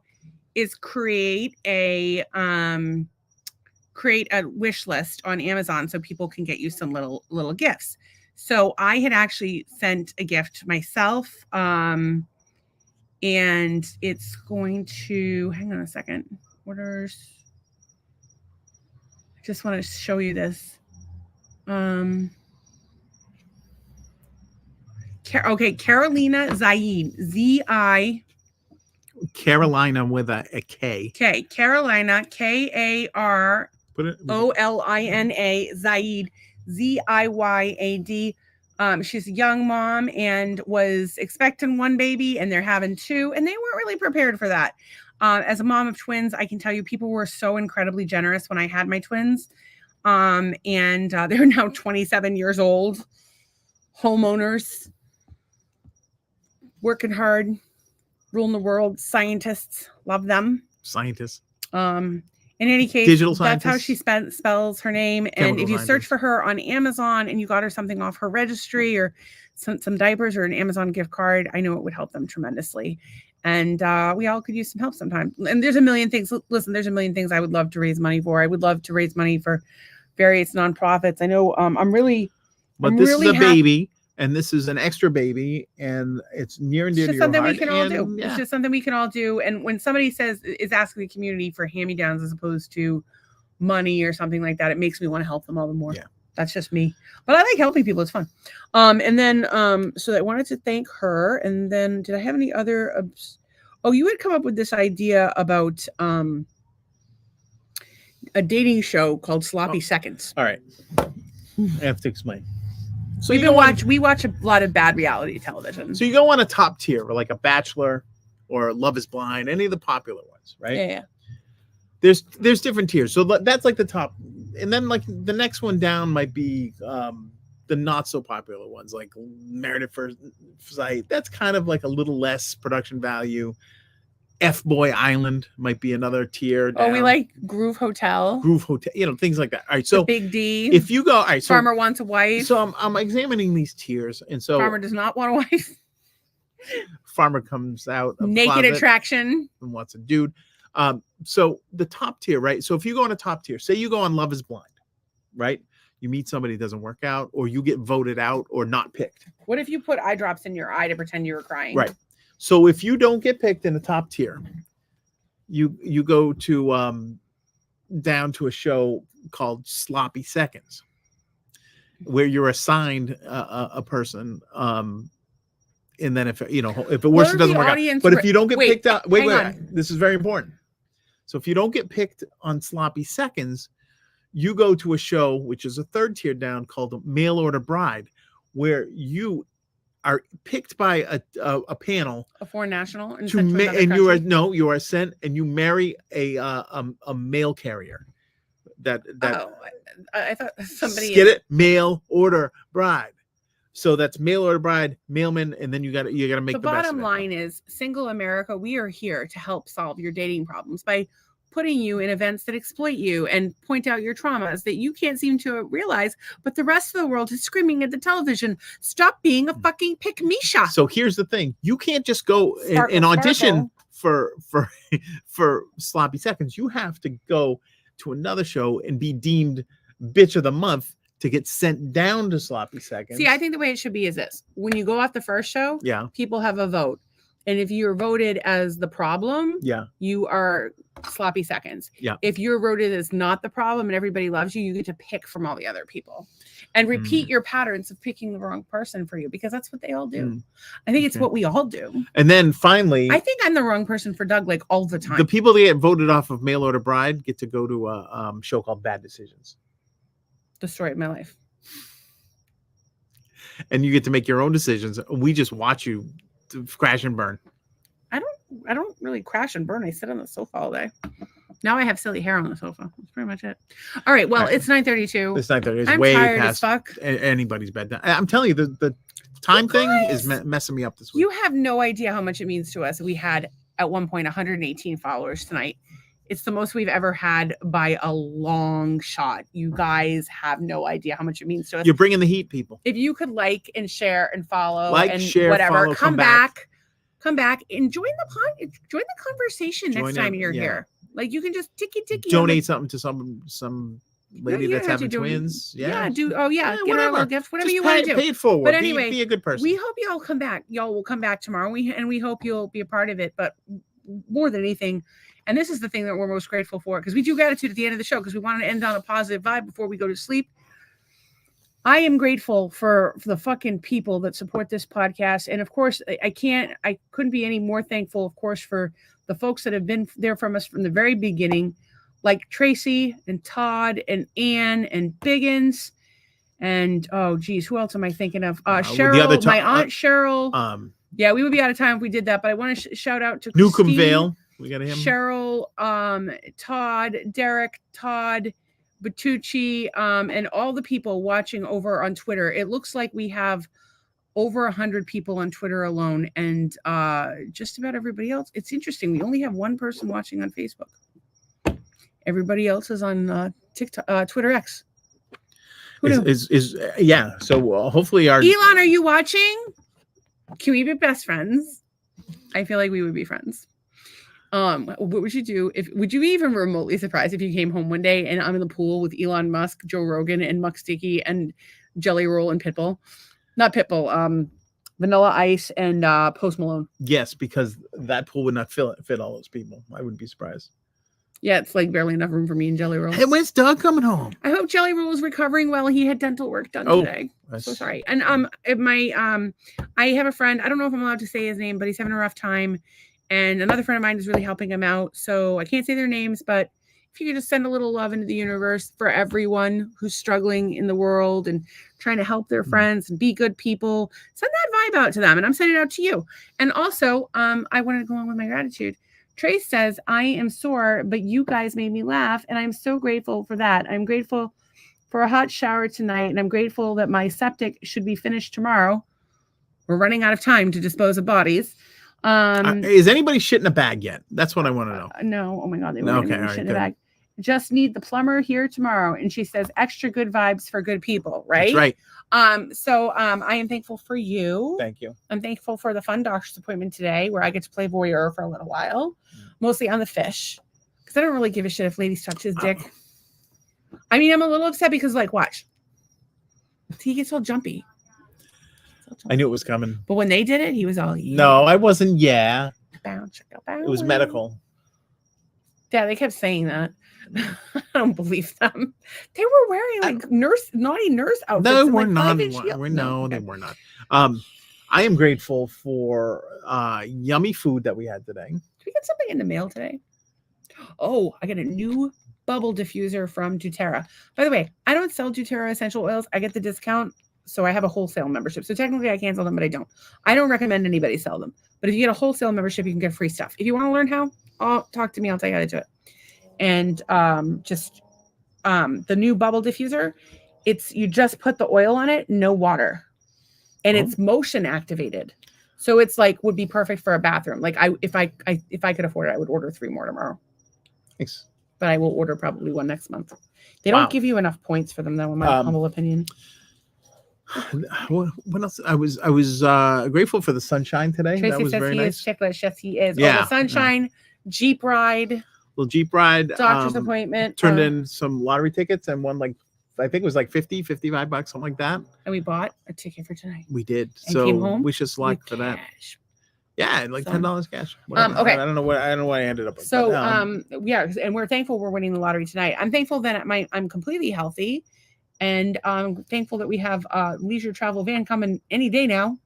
is create a wish list on Amazon so people can get you some little gifts. So I had actually sent a gift myself, and it's going to, hang on a second, orders. I just want to show you this. Okay, Carolina Zaid, Z-I. Carolina with a K. Okay, Carolina, Karolina, Zaid, Ziyad. She's a young mom and was expecting one baby, and they're having two, and they weren't really prepared for that. As a mom of twins, I can tell you people were so incredibly generous when I had my twins. And they're now 27 years old, homeowners, working hard, ruling the world, scientists, love them. Scientists. In any case, digital that's scientists. how she spells her name. And if you search for her on Amazon and you got her something off her registry or some diapers or an Amazon gift card, I know it would help them tremendously. And we all could use some help sometime. And there's a million things. Listen, there's a million things I would love to raise money for. I would love to raise money for various nonprofits. I know But this is a baby, and this is an extra baby, and it's near and dear to your heart. It's just something we can all do. Yeah. It's just something we can all do. And when somebody is asking the community for hand-me-downs as opposed to money or something like that, it makes me want to help them all the more. Yeah. That's just me. But I like helping people. It's fun. And then so I wanted to thank her. And then did I have any other? You had come up with this idea about a dating show called Sloppy Seconds. All right. I have to explain. So we watch a lot of bad reality television. So you go on a top tier, like a Bachelor or Love is Blind, any of the popular ones, right? Yeah. There's different tiers. So that's like the top. And then like the next one down might be the not so popular ones, like Marital First Sight. That's kind of like a little less production value. F-Boy Island might be another tier down. Oh, we like Groove Hotel, things like that. All right, so the Big D. If you go, all right, so Farmer wants a wife. So I'm examining these tiers, and so Farmer does not want a wife. Farmer comes out of naked attraction and wants a dude. So the top tier, right? So if you go on a top tier, say you go on Love is Blind, right? You meet somebody, it doesn't work out, or you get voted out or not picked. What if you put eye drops in your eye to pretend you were crying? Right. So if you don't get picked in the top tier, you go to down to a show called Sloppy Seconds, where you're assigned a person. And then if it works, it doesn't work out. But if you don't get picked out, wait, this is very important. So if you don't get picked on Sloppy Seconds, you go to a show which is a third tier down called Mail Order Bride, where you are picked by a panel A foreign national and to sent to another and you are country? you are sent and you marry a mail carrier that Oh, I thought somebody get in it, mail order bride. So that's mail order bride, mailman, and then you got to make the the best of bottom it. line is Single America, we are here to help solve your dating problems by putting you in events that exploit you and point out your traumas that you can't seem to realize, but the rest of the world is screaming at the television, stop being a fucking pick-me-sha. So here's the thing: you can't just go Sparkle, and audition sparkle. for sloppy seconds. You have to go to another show and be deemed bitch of the month to get sent down to sloppy seconds. See, I think the way it should be is this: when you go off the first show, yeah, people have a vote, and if you're voted as the problem, yeah, you are sloppy seconds. yeah. If you're voted as not the problem and everybody loves you, you get to pick from all the other people and repeat your patterns of picking the wrong person for you, because that's what they all do. I think it's what we all do. And then finally, I think I'm the wrong person for Doug, like all the time. the people that get voted off of Mail Order Bride get to go to a show called Bad Decisions. The story of my life. And you get to make your own decisions. We just watch you crash and burn. I don't really crash and burn. I sit on the sofa all day. Now I have silly hair on the sofa. That's pretty much it. All right. Well, it's 9:32. It's 9:30. It's I'm way tired past as fuck. Anybody's bedtime. I'm telling you, the time thing is messing me up this week. You have no idea how much it means to us. We had at one point 118 followers tonight. It's the most we've ever had by a long shot. You guys have no idea how much it means to us. You're bringing the heat, people. If you could like and share and follow and share, whatever, follow, come back and join the conversation next time you're here. Like you can just ticky donate something to some lady that's having twins. Get a little gift, whatever just you want to do. Pay it forward. But anyway, be a good person. We hope y'all come back. Y'all will come back tomorrow. We hope you'll be a part of it. But more than anything, and this is the thing that we're most grateful for, because we do gratitude at the end of the show because we want to end on a positive vibe before we go to sleep. I am grateful for the fucking people that support this podcast. And of course, I couldn't be any more thankful, of course, for the folks that have been there from us from the very beginning, like Tracy and Todd and Ann and Biggins. And oh geez, who else am I thinking of? Cheryl, my aunt Cheryl. Yeah, we would be out of time if we did that, but I want to shout out to Newcomb Vale. We got him. Cheryl, Todd, Derek, Todd, Bertucci, and all the people watching over on Twitter. It looks like we have over 100 people on Twitter alone, and just about everybody else. It's interesting. We only have one person watching on Facebook. Everybody else is on TikTok, Twitter X. Yeah. So hopefully our Elon, are you watching? Can we be best friends? I feel like we would be friends. What would you do would you be even remotely surprised if you came home one day and I'm in the pool with Elon Musk, Joe Rogan, and Muck Sticky and Jelly Roll and Pitbull? Not Pitbull, Vanilla Ice and Post Malone. Yes, because that pool would not fit all those people. I wouldn't be surprised. Yeah, it's like barely enough room for me and Jelly Roll. Hey, when's Doug coming home? I hope Jelly Roll is recovering well. He had dental work done today. So sorry. And I have a friend, I don't know if I'm allowed to say his name, but he's having a rough time. And another friend of mine is really helping him out. So I can't say their names, but if you could just send a little love into the universe for everyone who's struggling in the world and trying to help their friends and be good people, send that vibe out to them. And I'm sending it out to you. And also, I wanted to go on with my gratitude. Trace says, I am sore, but you guys made me laugh. And I'm so grateful for that. I'm grateful for a hot shower tonight. And I'm grateful that my septic should be finished tomorrow. We're running out of time to dispose of bodies. Is anybody shit in a bag yet? That's what I want to know. No. Oh my God. They were shit in a bag. Just need the plumber here tomorrow. And she says, extra good vibes for good people. Right. That's right. So I am thankful for you. Thank you. I'm thankful for the fun doctor's appointment today where I get to play voyeur for a little while, mostly on the fish. Because I don't really give a shit if ladies touch his dick. I mean, I'm a little upset because, like, watch. He gets all jumpy. I knew it was coming. But when they did it, he was all, yeah. No, I wasn't. Yeah. Bounce. It was medical. Yeah, they kept saying that. I don't believe them. They were wearing like naughty nurse outfits. No, we're not. No, they were not. I am grateful for yummy food that we had today. Did we get something in the mail today? Oh, I got a new bubble diffuser from doTERRA. By the way, I don't sell doTERRA essential oils. I get the discount. So I have a wholesale membership. So technically I can sell them, but I don't. I don't recommend anybody sell them. But if you get a wholesale membership, you can get free stuff. If you want to learn how, talk to me. I'll tell you how to do it. And the new bubble diffuser, you just put the oil on it, no water. And it's motion activated. So it's like would be perfect for a bathroom. Like if I could afford it, I would order 3 more tomorrow. Thanks. But I will order probably 1 next month. They don't give you enough points for them, though, in my humble opinion. What else? I was grateful for the sunshine today. Tracy that was says very he nice. is ticklish. Yes, he is. Yeah, the sunshine, Jeep ride, little Jeep ride, doctor's appointment. Turned in some lottery tickets and won I think it was like $50, $55, something like that. And we bought a ticket for tonight. We did. And so came home wish us luck for that. Yeah, like $10 cash. Okay. I don't know what I ended up with. So yeah, and we're thankful we're winning the lottery tonight. I'm thankful that I'm completely healthy, and I'm thankful that we have a leisure travel van coming any day now.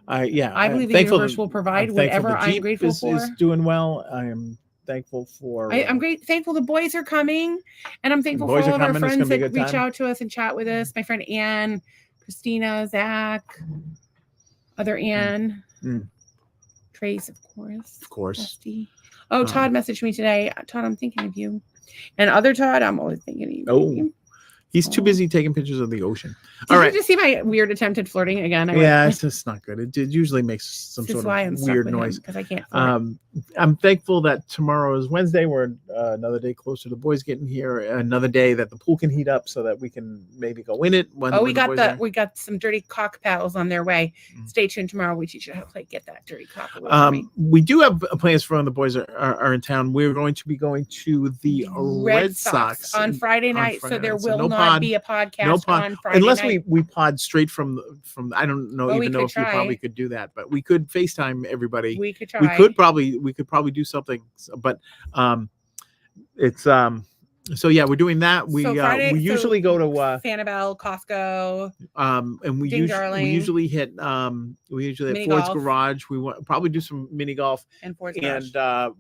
I believe the universe will provide whatever I'm grateful for. Is doing well. I am thankful for. I'm thankful the boys are coming, and I'm thankful for all of our friends that reach out to us and chat with us. My friend Ann, Christina, Zach, other Ann, Trace, of course. Dusty. Oh, Todd messaged me today. Todd, I'm thinking of you. And other Todd, I'm always thinking of you. Oh. He's too busy taking pictures of the ocean. Did you just see my weird attempted flirting again? It's just not good. It usually makes some sort of weird noise because I can't. I'm thankful that tomorrow is Wednesday. We're another day closer to the boys getting here. Another day that the pool can heat up so that we can maybe go in it. We got some dirty cock paddles on their way. Stay tuned tomorrow. We teach you how to get that dirty cock away. We do have plans for when the boys are in town. We're going to be going to the Red Sox on Friday night. So there will not be a podcast on Friday unless night. we pod straight from I don't know if you probably could do that, but we could FaceTime everybody. We could try. We could probably do something, but it's so yeah, we're doing that. We usually go to Sanibel, Costco, and we usually hit mini Ford's golf. Garage. We want probably do some mini golf and Ford's Garage.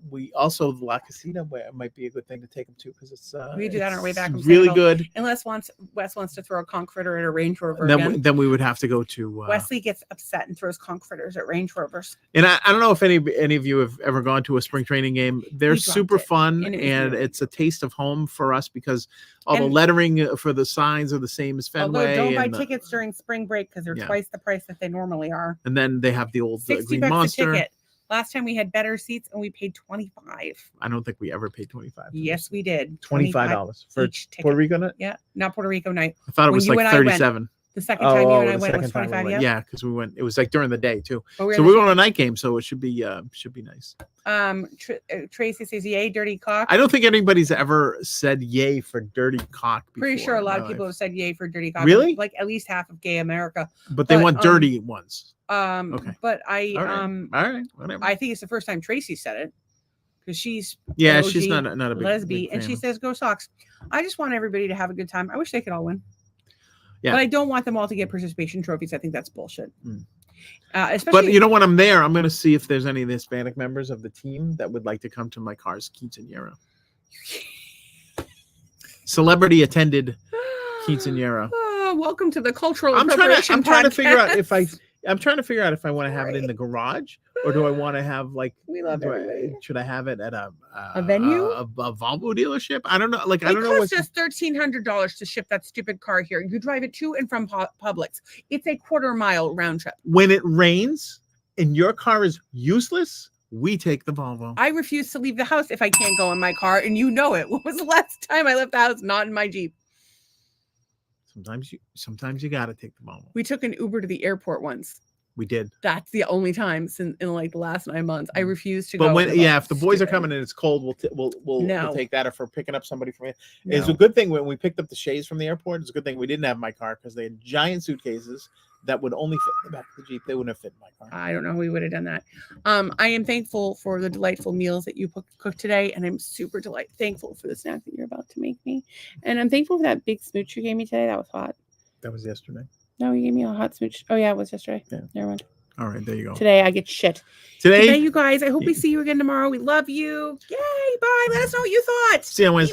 We also La Casita might be a good thing to take them to because it's we do that on our way back. From really Sanibel. Good. Unless Wes wants to throw a conch fritter at a Range Rover. Then we would have to go to. Wesley gets upset and throws conch fritters at Range Rovers. And I don't know if any of you have ever gone to a spring training game. They're super fun, and it's a taste of home for us because all the lettering for the signs are the same as Fenway. Although don't buy tickets during spring break because they're twice the price that they normally are. And then they have the old $60 Green Monster. A ticket. Last time we had better seats and we paid $25. I don't think we ever paid $25. Yes, we did. $25 for each ticket. Puerto Rico night? Yeah, not Puerto Rico night. I thought it was like $37. The second time you and I went was 25. Yeah, because we went. It was like during the day too. So we're going on a night game, so it should be nice. Tracy says, "Yay, dirty cock." I don't think anybody's ever said "yay" for dirty cock before. Pretty sure a lot of people have said "yay" for dirty cock. Really? Like at least half of gay America. But they want dirty ones. Okay. But all right, whatever. I think it's the first time Tracy said it because she's she's not a big lesbian, and she says, "Go Sox." I just want everybody to have a good time. I wish they could all win. Yeah. But I don't want them all to get participation trophies. I think that's bullshit. But when I'm there, I'm going to see if there's any of the Hispanic members of the team that would like to come to my car's quinceañera. Celebrity attended quinceañera. Welcome to the cultural. I'm trying to figure out if I want to have it in the garage or do I want to have should I have it at a venue, a Volvo dealership? I don't know. I don't know. It costs us $1,300 to ship that stupid car here. You drive it to and from Publix. It's a 1/4 mile round trip. When it rains and your car is useless, we take the Volvo. I refuse to leave the house if I can't go in my car, and you know it. When was the last time I left the house not in my Jeep? Sometimes you got to take the Volvo. We took an Uber to the airport once. We did. That's the only time in like the last 9 months. I refuse to go. But if the boys are coming and it's cold, we'll take that. If we're picking up somebody from it, it's a good thing when we picked up the Shays from the airport. It's a good thing we didn't have my car because they had giant suitcases that would only fit in the back of the Jeep. They wouldn't have fit in my car. I don't know how we would have done that. I am thankful for the delightful meals that you cooked today, and I'm super thankful for the snack that you're about to make me. And I'm thankful for that big smooch you gave me today. That was hot. That was yesterday. No, you gave me a hot smooch. Oh yeah, it was yesterday. Yeah. Never mind. All right, there you go. Today I get shit. Today you guys. I hope we see you again tomorrow. We love you. Yay! Bye. Let us know what you thought. See you on Wednesday.